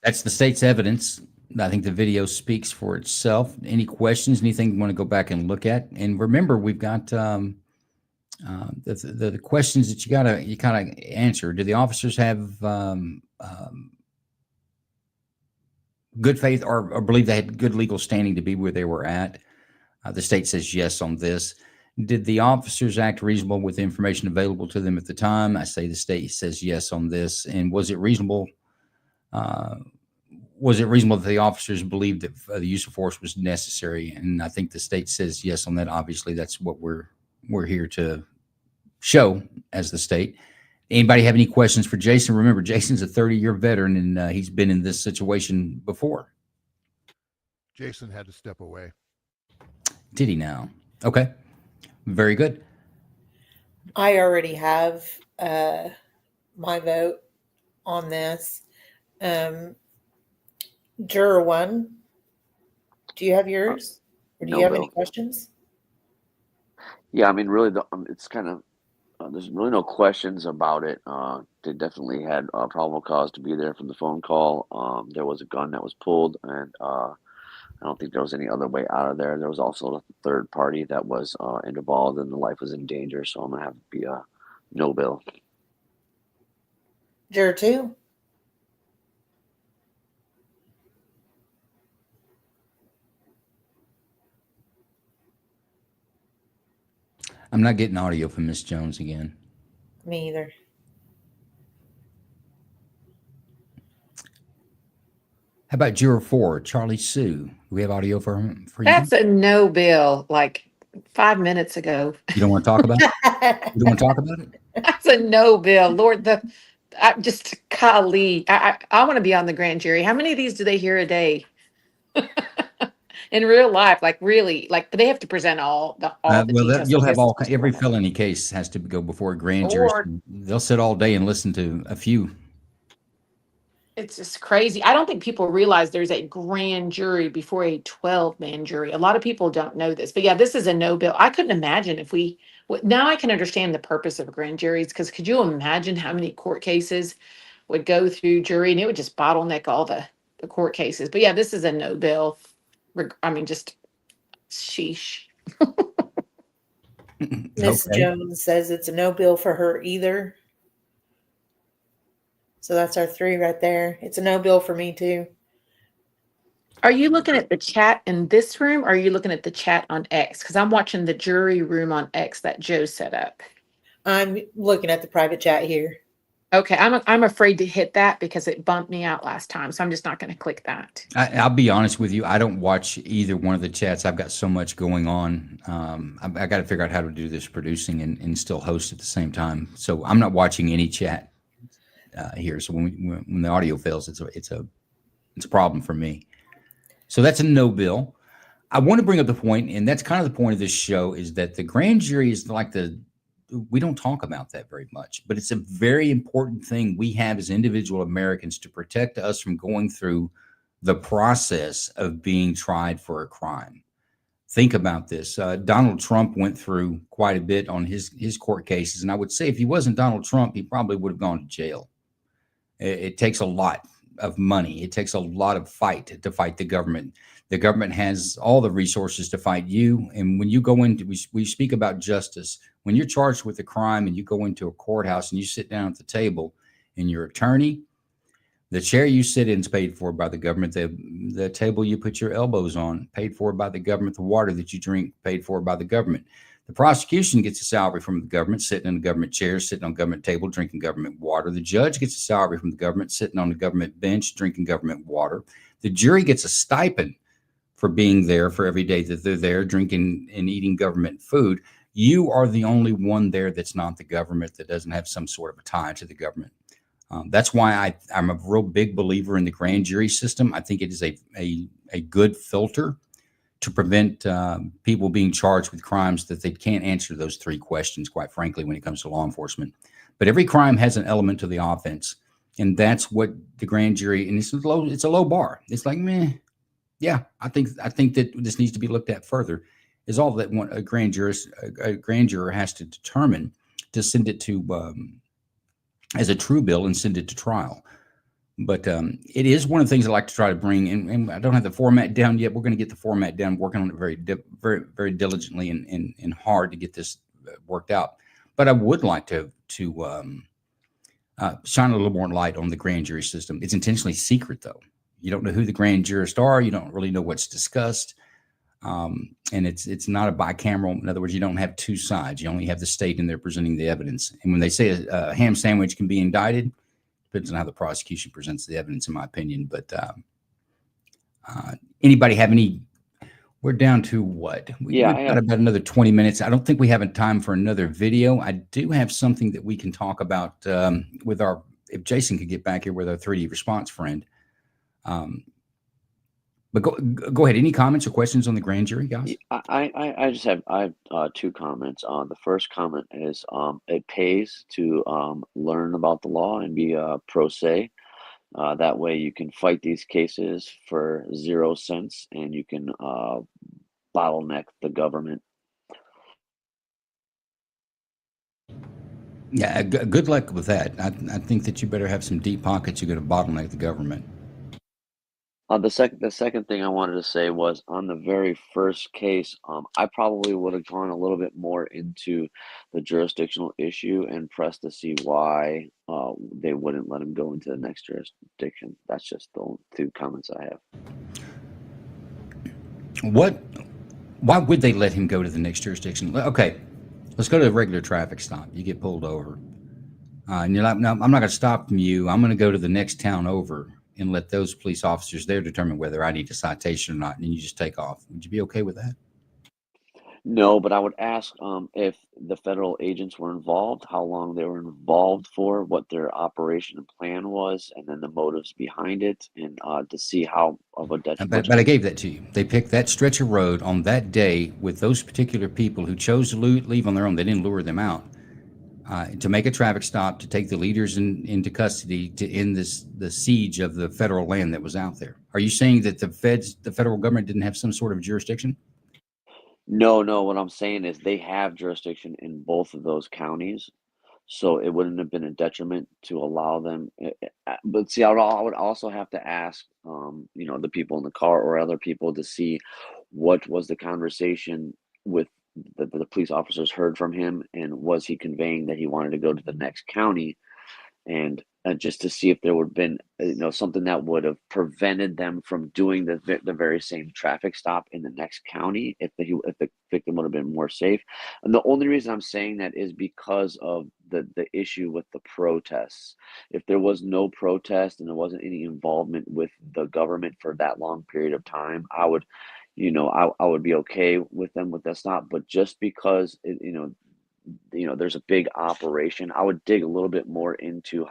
That's the state's evidence. I think the video speaks for itself. Any questions, anything you want to go back and look at? And remember, we've got the questions that you kind of answer. Do the officers have good faith or believe they had good legal standing to be where they were at? The state says yes on this. Did the officers act reasonable with the information available to them at the time? I say the state says yes on this. And was it reasonable? Was it reasonable that the officers believed that the use of force was necessary? And I think the state says yes on that. Obviously, that's what we're here to show as the state. Anybody have any questions for Jason? Remember, Jason's a 30-year veteran, and he's been in this situation before. Jason had to step away. Did he now? Okay. Very good. I already have my vote on this. Juror 1, do you have yours? Or do you have any questions? Yeah, I mean, really, it's kind of there's really no questions about it. They definitely had a probable cause to be there from the phone call. There was a gun that was pulled, and I don't think there was any other way out of there. There was also a third party that was involved, and the life was in danger. So I'm gonna have to be a no bill. Juror 2. I'm not getting audio from Miss Jones again. Me either. How about Juror 4, Charlie Sue? Do we have audio for him? For you? That's a no bill, like 5 minutes ago. You don't want to talk about it? You don't want to talk about it? That's a no bill. Lord, just golly. I want to be on the grand jury. How many of these do they hear a day? In real life, like really, like they have to present all the details. You'll have every felony case has to go before a grand jury. They'll sit all day and listen to a few. It's just crazy. I don't think people realize there's a grand jury before a 12-man jury. A lot of people don't know this, but yeah, this is a no bill. I couldn't imagine if now I can understand the purpose of grand juries, because could you imagine how many court cases would go through jury, and it would just bottleneck all the court cases. But yeah, this is a no bill. I mean, just sheesh. Miss Jones says it's a no bill for her either. So that's our 3 right there. It's a no bill for me too. Are you looking at the chat in this room, or are you looking at the chat on X? Because I'm watching the jury room on X that Joe set up. I'm looking at the private chat here. Okay, I'm afraid to hit that because it bumped me out last time, so I'm just not going to click that. I'll be honest with you. I don't watch either one of the chats. I've got so much going on. I got to figure out how to do this producing and still host at the same time. So I'm not watching any chat here. So when the audio fails, it's a problem for me. So that's a no bill. I want to bring up the point, and that's kind of the point of this show, is that the grand jury is like we don't talk about that very much, but it's a very important thing we have as individual Americans to protect us from going through the process of being tried for a crime. Think about this. Donald Trump went through quite a bit on his court cases. And I would say if he wasn't Donald Trump, he probably would have gone to jail. It takes a lot of money. It takes a lot of fight to fight the government. The government has all the resources to fight you. And when you go into, we speak about justice. When you're charged with a crime and you go into a courthouse and you sit down at the table, and your attorney, the chair you sit in is paid for by the government. The table you put your elbows on, paid for by the government. The water that you drink, paid for by the government. The prosecution gets a salary from the government, sitting in a government chair, sitting on a government table, drinking government water. The judge gets a salary from the government, sitting on the government bench, drinking government water. The jury gets a stipend for being there for every day that they're there, drinking and eating government food. You are the only one there that's not the government, that doesn't have some sort of a tie to the government. That's why I'm a real big believer in the grand jury system. I think it is a good filter to prevent people being charged with crimes that they can't answer those 3 questions, quite frankly, when it comes to law enforcement. But every crime has an element to the offense, and that's what the grand jury, and it's a low bar. It's like, meh, yeah, I think that this needs to be looked at further. Is all that a grand juror has to determine to send it to as a true bill and send it to trial. But it is one of the things I like to try to bring, and I don't have the format down yet. We're going to get the format down, working on it very, very diligently and hard to get this worked out. But I would like to shine a little more light on the grand jury system. It's intentionally secret, though. You don't know who the grand jurists are. You don't really know what's discussed. And it's not a bicameral. In other words, you don't have 2 sides. You only have the state in there presenting the evidence. And when they say a ham sandwich can be indicted, depends on how the prosecution presents the evidence, in my opinion. But anybody have any We're down to what? Yeah, We've I got have. about another 20 minutes. I don't think we have time for another video. I do have something that we can talk about with our, if Jason could get back here with our 3D response friend. But go ahead. Any comments or questions on the grand jury, guys? I just have two comments. The first comment is it pays to learn about the law and be a pro se. That way you can fight these cases for 0 cents and you can bottleneck the government. Yeah, good luck with that. I think that you better have some deep pockets. You're going to bottleneck the government. The second thing I wanted to say was on the very first case, I probably would have gone a little bit more into the jurisdictional issue and pressed to see why they wouldn't let him go into the next jurisdiction. That's just the only two comments I have. Why would they let him go to the next jurisdiction? Okay, let's go to a regular traffic stop. You get pulled over. And you're like, no, I'm not going to stop you. I'm going to go to the next town over and let those police officers there determine whether I need a citation or not. And then you just take off. Would you be okay with that? No, but I would ask if the federal agents were involved, how long they were involved for, what their operation and plan was, and then the motives behind it, and to see how of a detriment. But I gave that to you. They picked that stretch of road on that day with those particular people who chose to leave on their own. They didn't lure them out. To make a traffic stop, to take the leaders into custody, to end the siege of the federal land that was out there. Are you saying that the federal government didn't have some sort of jurisdiction? No, what I'm saying is they have jurisdiction in both of those counties, so it wouldn't have been a detriment to allow them. But see, I would also have to ask, the people in the car or other people to see what was the conversation with the police officers heard from him, and was he conveying that he wanted to go to the next county, and just to see if there would have been something that would have prevented them from doing the very same traffic stop in the next county if the victim would have been more safe. And the only reason I'm saying that is because of the issue with the protests. If there was no protest and there wasn't any involvement with the government for that long period of time, I would be okay with them with that stop. But just because there's a big operation, I would dig a little bit more into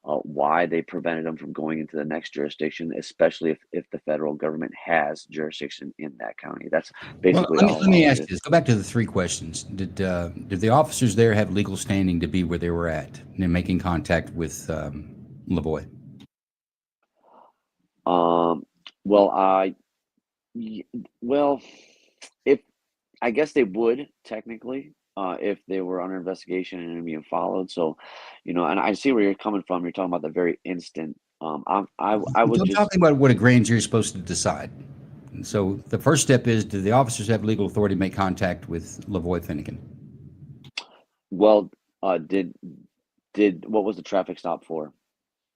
why they prevented them from going into the next jurisdiction, especially if the federal government has jurisdiction in that county. That's basically all. Let me ask this. Go back to the three questions. Did the officers there have legal standing to be where they were at and making contact with Lavoy? If I guess they would technically, if they were under investigation and being followed. So, and I see where you're coming from. You're talking about the very instant. I'm talking about what a grand jury is supposed to decide. And so the first step is, do the officers have legal authority to make contact with Lavoy Finnegan? Well, what was the traffic stop for?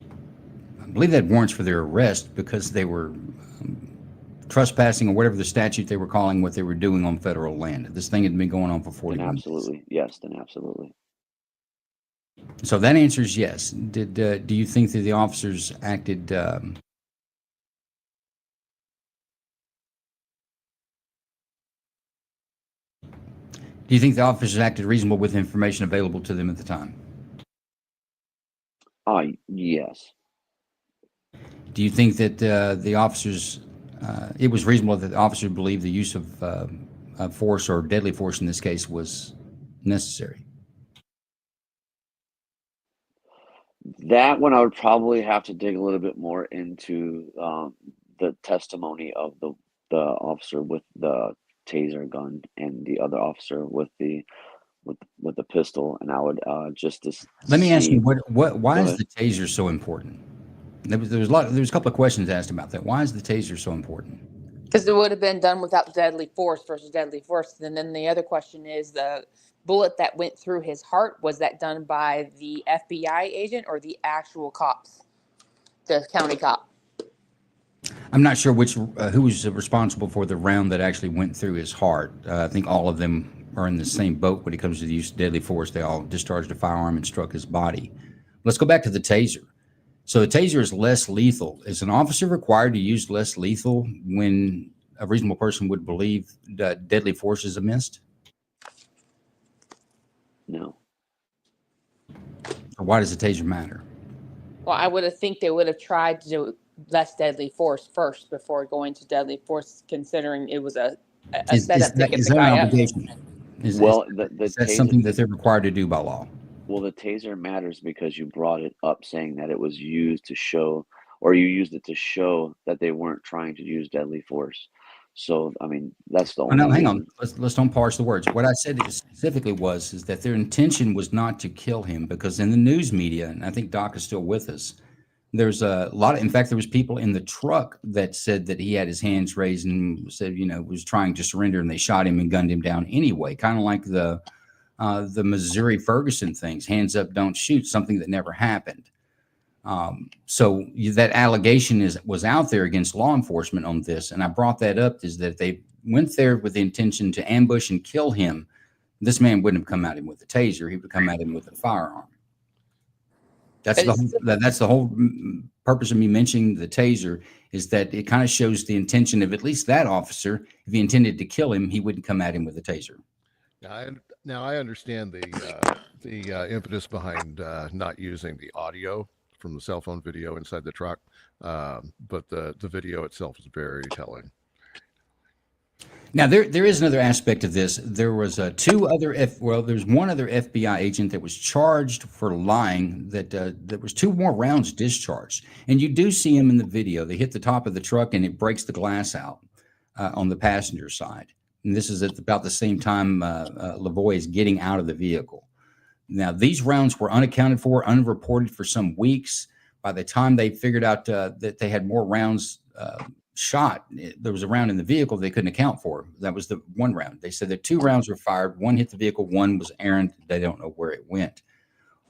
I believe that warrants for their arrest because they were trespassing or whatever the statute they were calling what they were doing on federal land. This thing had been going on for 40 Then years. absolutely. Yes, then absolutely. So that answer is yes. Do you think that the officers acted do you think the officers acted reasonable with information available to them at the time? Yes. Do you think that the officers it was reasonable that the officer believed the use of force or deadly force in this case was necessary? That one I would probably have to dig a little bit more into the testimony of the officer with the taser gun and the other officer with the pistol, and I would Let me ask you why is the taser so important? There was a couple of questions asked about that. Why is the taser so important? Because it would have been done without deadly force versus deadly force. And then the other question is, the bullet that went through his heart, was that done by the FBI agent or the actual cops, the county cop? I'm not sure who was responsible for the round that actually went through his heart. I think all of them are in the same boat when it comes to the use of deadly force. They all discharged a firearm and struck his body. Let's go back to the taser. So the taser is less lethal. Is an officer required to use less lethal when a reasonable person would believe that deadly force is amiss? No. Or why does the taser matter? Well, I would have think they would have tried to do less deadly force first before going to deadly force, considering it was a setup to get Is the that an guy up. obligation? Is that something that they're required to do by law? Well, the taser matters because you brought it up saying that it was used to show, or you used it to show that they weren't trying to use deadly force. So, I mean, that's the only No, hang reason. on. Let's don't parse the words. What I said specifically is that their intention was not to kill him, because in the news media, and I think Doc is still with us, there's a lot of, in fact, there was people in the truck that said that he had his hands raised and said, was trying to surrender, and they shot him and gunned him down anyway. Kind of like the Missouri Ferguson things, hands up, don't shoot, something that never happened. So that allegation was out there against law enforcement on this. And I brought that up is that they went there with the intention to ambush and kill him. This man wouldn't have come at him with a taser. He would come at him with a firearm. That's the whole purpose of me mentioning the taser, is that it kind of shows the intention of at least that officer. If he intended to kill him, he wouldn't come at him with a taser. Now I understand the impetus behind not using the audio from the cell phone video inside the truck, but the video itself is very telling. Now there is another aspect of this. There was there's one other FBI agent that was charged for lying. That there was 2 more rounds discharged, and you do see him in the video. They hit the top of the truck and it breaks the glass out on the passenger side. And this is at about the same time Lavoie is getting out of the vehicle. Now, these rounds were unaccounted for, unreported for some weeks. By the time they figured out that they had more rounds shot, there was a round in the vehicle they couldn't account for. That was the one round. They said that 2 rounds were fired. 1 hit the vehicle, 1 was errant. They don't know where it went.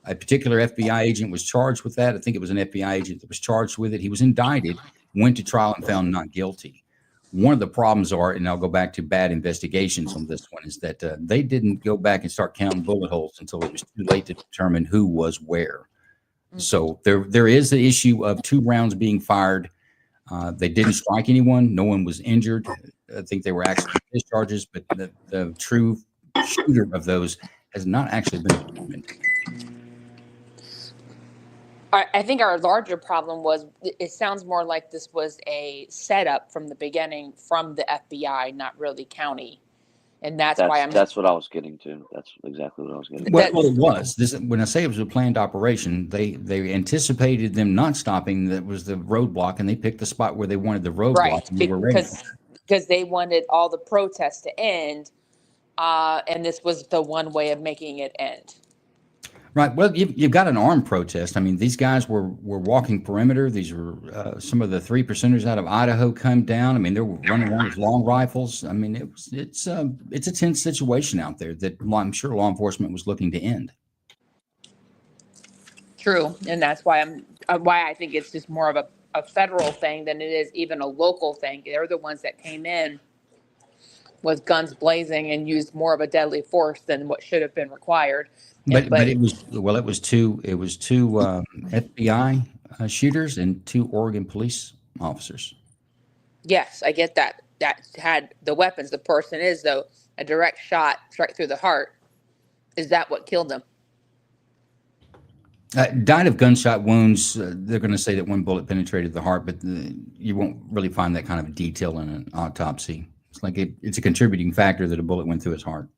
A particular FBI agent was charged with that. I think it was an FBI agent that was charged with it. He was indicted, went to trial, and found not guilty. One of the problems are, and I'll go back to bad investigations on this one, is that they didn't go back and start counting bullet holes until it was too late to determine who was where. So there is the issue of 2 rounds being fired. They didn't strike anyone. No one was injured. I think they were actually discharges, but the true shooter of those has not actually been determined. I think our larger problem was it sounds more like this was a setup from the beginning from the FBI, not really county. And that's why that's what I was getting to. That's exactly what I was getting to. Well, it was. When I say it was a planned operation, they anticipated them not stopping. That was the roadblock, and they picked the spot where they wanted the roadblock. Right, and they were ready. Because they wanted all the protests to end, and this was the one way of making it end. Right. Well, you've got an armed protest. I mean, these guys were walking perimeter. These were some of the 3%ers out of Idaho come down. I mean, they were running around with long rifles. I mean, it's a tense situation out there that I'm sure law enforcement was looking to end. True, and that's why I think it's just more of a federal thing than it is even a local thing. They're the ones that came in with guns blazing and used more of a deadly force than what should have been required. But it was two FBI shooters and 2 Oregon police officers. Yes, I get that. That had the weapons. The person is, though, a direct shot straight through the heart. Is that what killed them? Died of gunshot wounds. They're going to say that 1 bullet penetrated the heart, but you won't really find that kind of detail in an autopsy. It's like it's a contributing factor that a bullet went through his heart.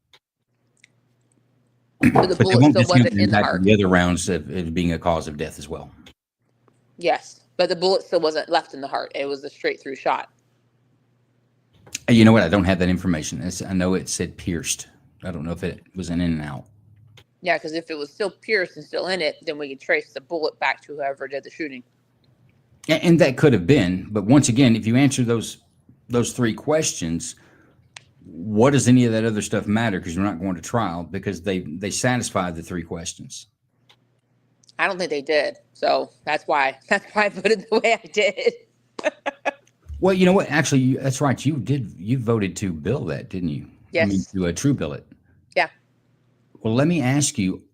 But the bullet still wasn't in the heart. The other rounds of being a cause of death as well. Yes, but the bullet still wasn't left in the heart. It was a straight through shot. You know what? I don't have that information. I know it said pierced. I don't know if it was an in and out. Yeah, because if it was still pierced and still in it, then we could trace the bullet back to whoever did the shooting. And that could have been. But once again, if you answer those 3 questions, what does any of that other stuff matter? Because you're not going to trial, because they satisfied the 3 questions. I don't think they did. So that's why I put it the way I did. Well, you know what? Actually, that's right. You voted to bill that, didn't you? Yes. I mean, to true bill it. Yeah. Well, let me ask you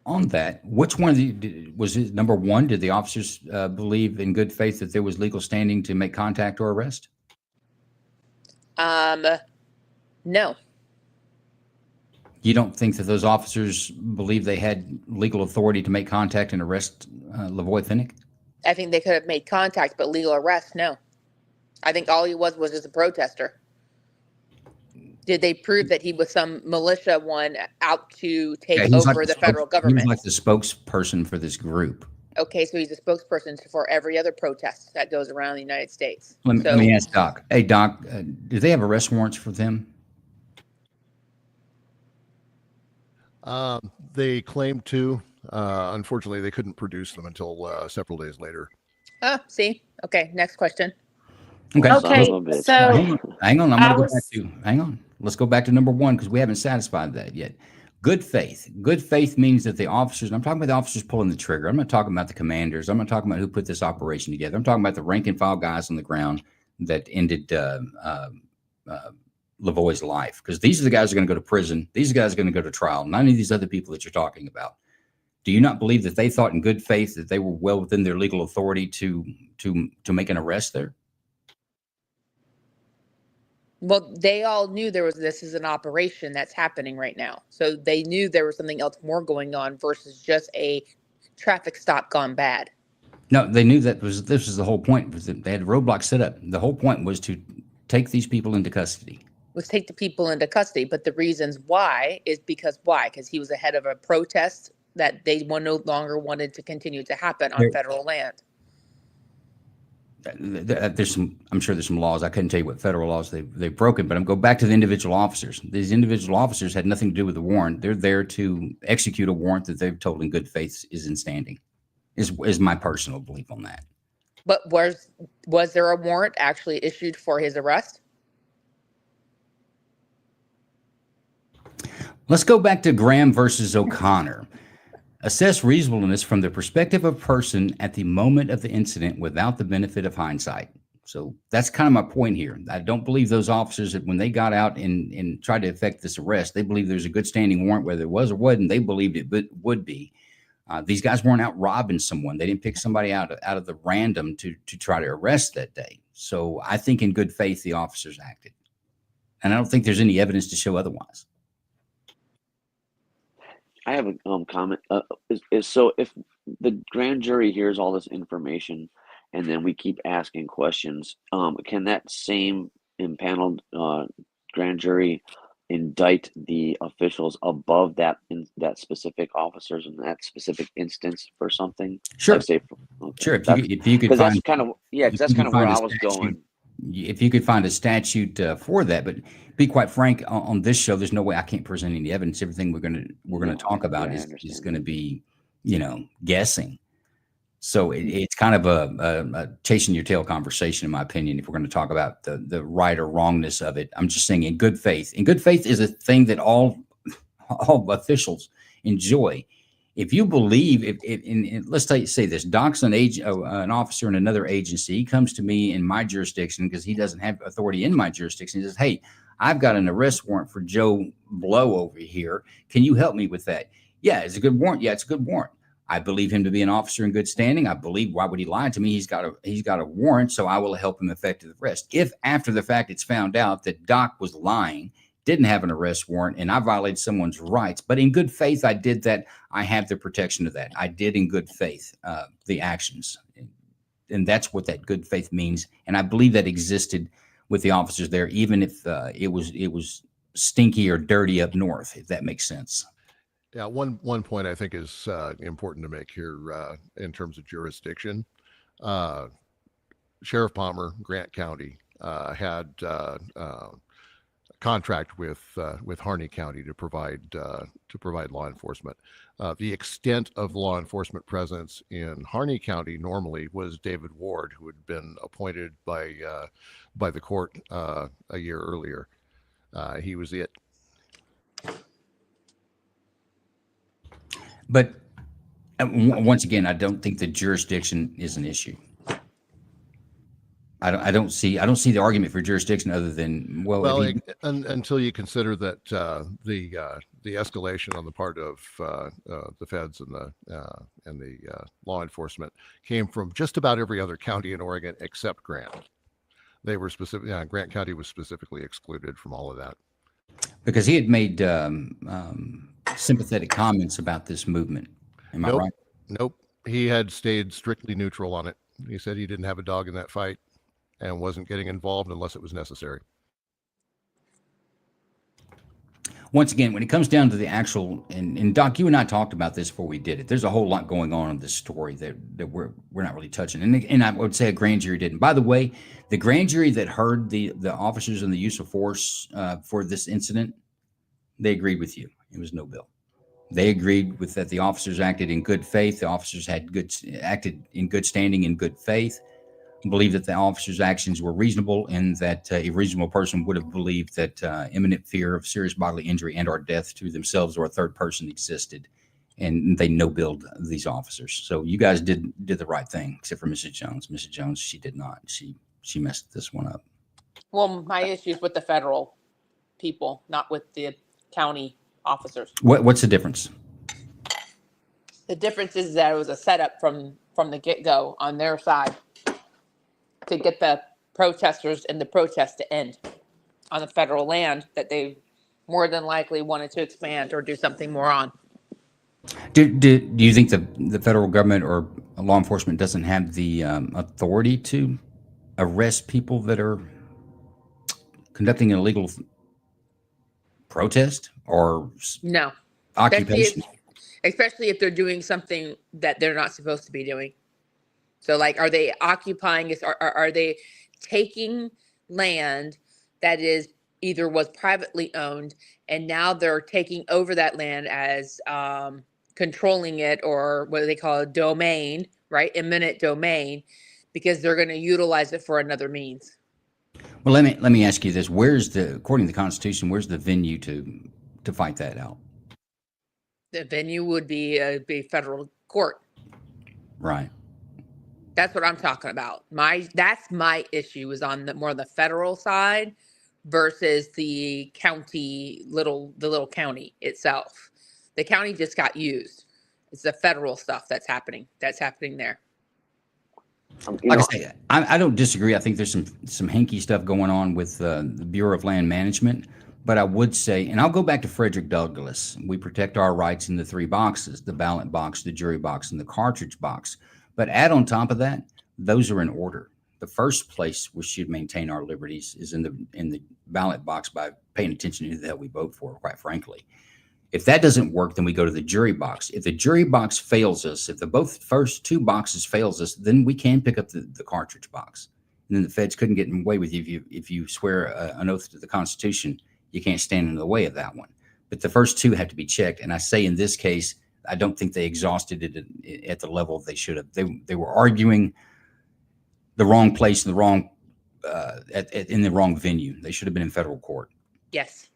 on that. Which one was it? Number 1, did the officers believe in good faith that there was legal standing to make contact or arrest? No. You don't think that those officers believe they had legal authority to make contact and arrest Lavoy Finnick? I think they could have made contact, but legal arrest, no. I think all he was just a protester. Did they prove that he was some militia one out to take over the federal government? He was like the spokesperson for this group. Okay, so he's a spokesperson for every other protest that goes around the United States. Let me ask Doc. Hey, Doc, do they have arrest warrants for them? They claimed to. Unfortunately, they couldn't produce them until several days later. See? Okay, next question. Okay. So hang on. I'm going to go back to, hang on. Let's go back to number one because we haven't satisfied that yet. Good faith. Good faith means that the officers, and I'm talking about the officers pulling the trigger. I'm not talking about the commanders. I'm not talking about who put this operation together. I'm talking about the rank and file guys on the ground that ended Lavoy's life, because these are the guys who are going to go to prison. These are the guys who are going to go to trial. None of these other people that you're talking about. Do you not believe that they thought in good faith that they were well within their legal authority to make an arrest there? Well, they all knew this is an operation that's happening right now. So they knew there was something else more going on versus just a traffic stop gone bad. No, they knew this was the whole point. Was that they had roadblocks set up. The whole point was to take these people into custody. Was take the people into custody. But the reasons why is because he was ahead of a protest that they no longer wanted to continue to happen on federal land. I'm sure there's some laws. I couldn't tell you what federal laws they've broken, but I'm going back to the individual officers. These individual officers had nothing to do with the warrant. They're there to execute a warrant that they've told in good faith is in standing, is my personal belief on that. But was there a warrant actually issued for his arrest? Let's go back to Graham versus O'Connor. Assess reasonableness from the perspective of a person at the moment of the incident without the benefit of hindsight. So that's kind of my point here. I don't believe those officers that when they got out and tried to effect this arrest, they believed there's a good standing warrant, whether it was or wasn't. They believed it would be. These guys weren't out robbing someone. They didn't pick somebody out of the random to try to arrest that day. So I think in good faith, the officers acted. And I don't think there's any evidence to show otherwise. I have a comment. So if the grand jury hears all this information and then we keep asking questions, can that same impaneled grand jury indict the officials above that specific officers in that specific instance for something? Sure. Like say, Sure. If you could find, that's kind of that's kind of where I was going. If you could find a statute for that, but be quite frank, on this show, there's no way I can't present any evidence. Everything we're gonna talk about is going to be, guessing. So it's kind of a chasing your tail conversation, in my opinion. If we're going to talk about the right or wrongness of it, I'm just saying in good faith. In good faith is a thing that all officials enjoy. If you believe, let's say this, Doc's an officer in another agency. He comes to me in my jurisdiction because he doesn't have authority in my jurisdiction. He says, "Hey, I've got an arrest warrant for Joe Blow over here. Can you help me with that?" Yeah, it's a good warrant. Yeah, it's a good warrant. I believe him to be an officer in good standing. I believe, why would he lie to me? He's got a warrant, so I will help him effect the arrest. If after the fact it's found out that Doc was lying, didn't have an arrest warrant, and I violated someone's rights, but in good faith I did that, I have the protection of that. I did in good faith the actions, and that's what that good faith means. And I believe that existed with the officers there, even if it was stinky or dirty up north, if that makes sense. Yeah, one point I think is important to make here in terms of jurisdiction. Sheriff Palmer, Grant County, had contract with Harney County to provide law enforcement. The extent of law enforcement presence in Harney County normally was David Ward, who had been appointed by the court a year earlier. He was it. But once again, I don't think the jurisdiction is an issue. I don't see the argument for jurisdiction other than until you consider that the escalation on the part of the feds and the law enforcement came from just about every other county in Oregon except Grant. They were specific. Yeah, Grant County was specifically excluded from all of that. Because he had made sympathetic comments about this movement. Am I right? Nope. He had stayed strictly neutral on it. He said he didn't have a dog in that fight and wasn't getting involved unless it was necessary. Once again, when it comes down to the actual, and Doc, you and I talked about this before we did it. There's a whole lot going on in this story that we're not really touching. And I would say a grand jury didn't. By the way, the grand jury that heard the officers and the use of force for this incident, they agreed with you. It was no bill. They agreed with that the officers acted in good faith. The officers had acted in good standing, in good faith. Believed that the officers' actions were reasonable, and that a reasonable person would have believed that imminent fear of serious bodily injury and or death to themselves or a third person existed, and they no-billed these officers. So you guys did the right thing, except for Mrs. Jones. Mrs. Jones, she did not. She messed this one up. Well, my issue is with the federal people, not with the county officers. What's the difference? The difference is that it was a setup from the get-go on their side to get the protesters and the protest to end on the federal land that they more than likely wanted to expand or do something more on. Do you think the federal government or law enforcement doesn't have the authority to arrest people that are conducting an illegal protest or No. occupation? Especially if they're doing something that they're not supposed to be doing. So, like, are they occupying us? Are they taking land that is either was privately owned and now they're taking over that land as controlling it, or what they call a domain, right? Eminent domain, because they're going to utilize it for another means. Well, let me ask you this: according to the Constitution, where's the venue to fight that out? The venue would be federal court. Right. That's what I'm talking about. That's my issue, is on more the federal side versus the county, the little county itself. The county just got used. It's the federal stuff that's happening there. Like I say, I don't disagree. I think there's some hanky stuff going on with the Bureau of Land Management. But I would say, and I'll go back to Frederick Douglass, we protect our rights in the three boxes: the ballot box, the jury box, and the cartridge box. But add on top of that, those are in order. The first place we should maintain our liberties is in the ballot box by paying attention to who the hell we vote for, quite frankly. If that doesn't work, then we go to the jury box. If the jury box fails us, if the first two boxes fails us, then we can pick up the cartridge box. And then the feds couldn't get away with you if you swear an oath to the Constitution. You can't stand in the way of that one. But the first two have to be checked. And I say in this case, I don't think they exhausted it at the level they should have. They were arguing the wrong place, in the wrong venue. They should have been in federal court. Yes.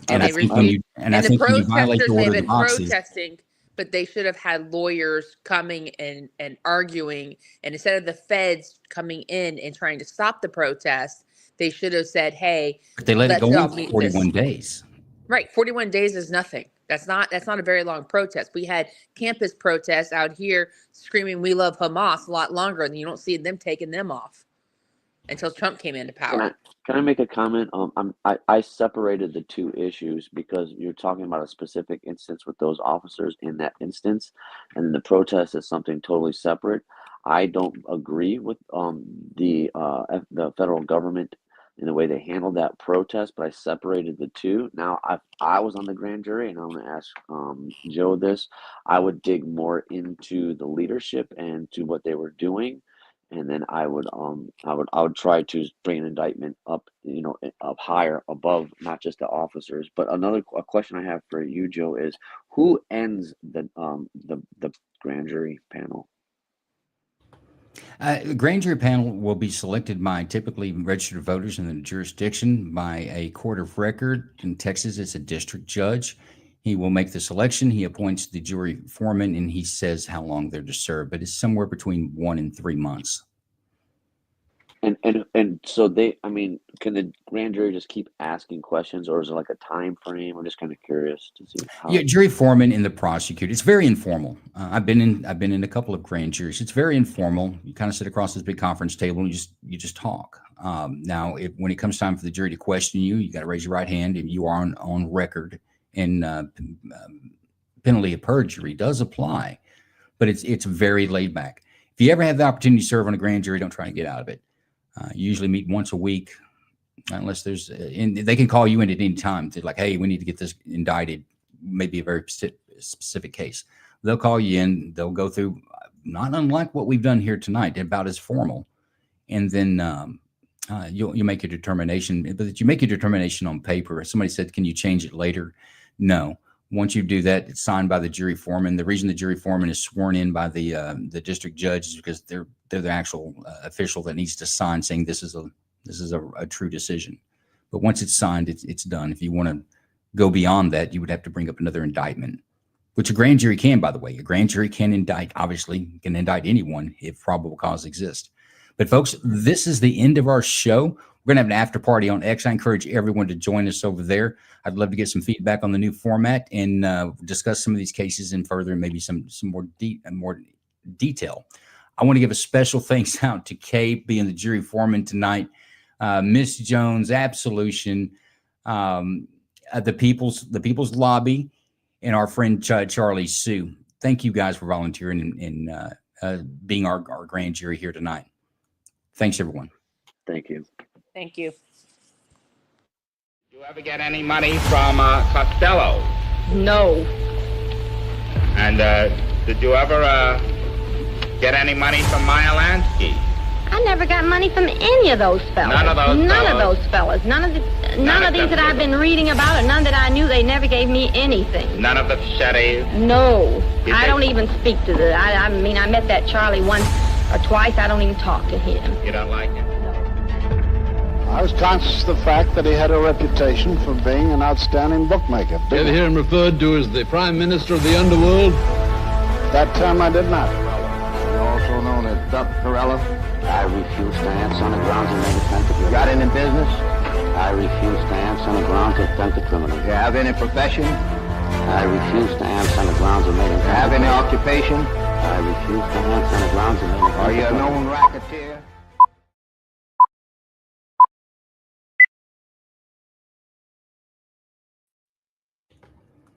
And I think when you violate the order of the boxes, protesting, but they should have had lawyers coming and arguing. And instead of the feds coming in and trying to stop the protest, they should have said, "Hey, but they let it go on for 41 days." Right, 41 days is nothing. That's not a very long protest. We had campus protests out here screaming, "We love Hamas," a lot longer, and you don't see them taking them off until Trump came into power. Can I make a comment? I separated the two issues because you're talking about a specific instance with those officers in that instance, and the protest is something totally separate. I don't agree with the federal government in the way they handled that protest, but I separated the two. Now, I was on the grand jury, and I'm going to ask Joe this. I would dig more into the leadership and to what they were doing, and then I would try to bring an indictment up, up higher above, not just the officers. But a question I have for you, Joe, is who ends the grand jury panel? The grand jury panel will be selected by typically registered voters in the jurisdiction by a court of record. In Texas, it's a district judge. He will make the selection. He appoints the jury foreman, and he says how long they're to serve, but it's somewhere between 1 and 3 months. And so they, I mean, can the grand jury just keep asking questions, or is it like a time frame? I'm just kind of curious to see how. Yeah, jury foreman and the prosecutor. It's very informal. I've been in a couple of grand juries. It's very informal. You kind of sit across this big conference table and you just talk. Now, when it comes time for the jury to question you, you got to raise your right hand, and you are on record. And penalty of perjury does apply, but it's very laid back. If you ever have the opportunity to serve on a grand jury, don't try to get out of it. You usually meet once a week, unless there's, and they can call you in at any time to like, hey, we need to get this indicted, maybe a very specific case. They'll call you in, they'll go through, not unlike what we've done here tonight, about as formal. And then you'll make your determination, but you make your determination on paper. Somebody said, can you change it later? No. Once you do that, it's signed by the jury foreman. The reason the jury foreman is sworn in by the district judge is because they're the actual official that needs to sign saying this is a true decision. But once it's signed, it's done. If you want to go beyond that, you would have to bring up another indictment, which a grand jury can, by the way. A grand jury can indict anyone if probable cause exists. But folks, this is the end of our show. We're going to have an after party on X. I encourage everyone to join us over there. I'd love to get some feedback on the new format and discuss some of these cases in further and maybe some more detail. I want to give a special thanks out to Kay being the jury foreman tonight, Miss Jones, absolution, the People's Lobby, and our friend Charlie Sue. Thank you guys for volunteering and being our grand jury here tonight. Thanks, everyone. Thank you. Thank you. Do you ever get any money from Costello? No. And did you ever get any money from Meyer Lansky? I never got money from any of those fellas. None of those fellas. None of these that I've been reading about, or none that I knew. They never gave me anything. None of the Shetties? No. I don't even speak to the. I mean, I met that Charlie once or twice. I don't even talk to him. You don't like him? I was conscious of the fact that he had a reputation for being an outstanding bookmaker. You ever hear him referred to as the Prime Minister of the Underworld? That term I did not. Also known as Duck Perella. I refuse to answer on the grounds of negligence. Got any business? I refuse to answer on the grounds of attempt to criminal. You have any profession? I refuse to answer on the grounds of negligence. Have any occupation? I refuse to answer on the grounds of negligence. Are you a known racketeer?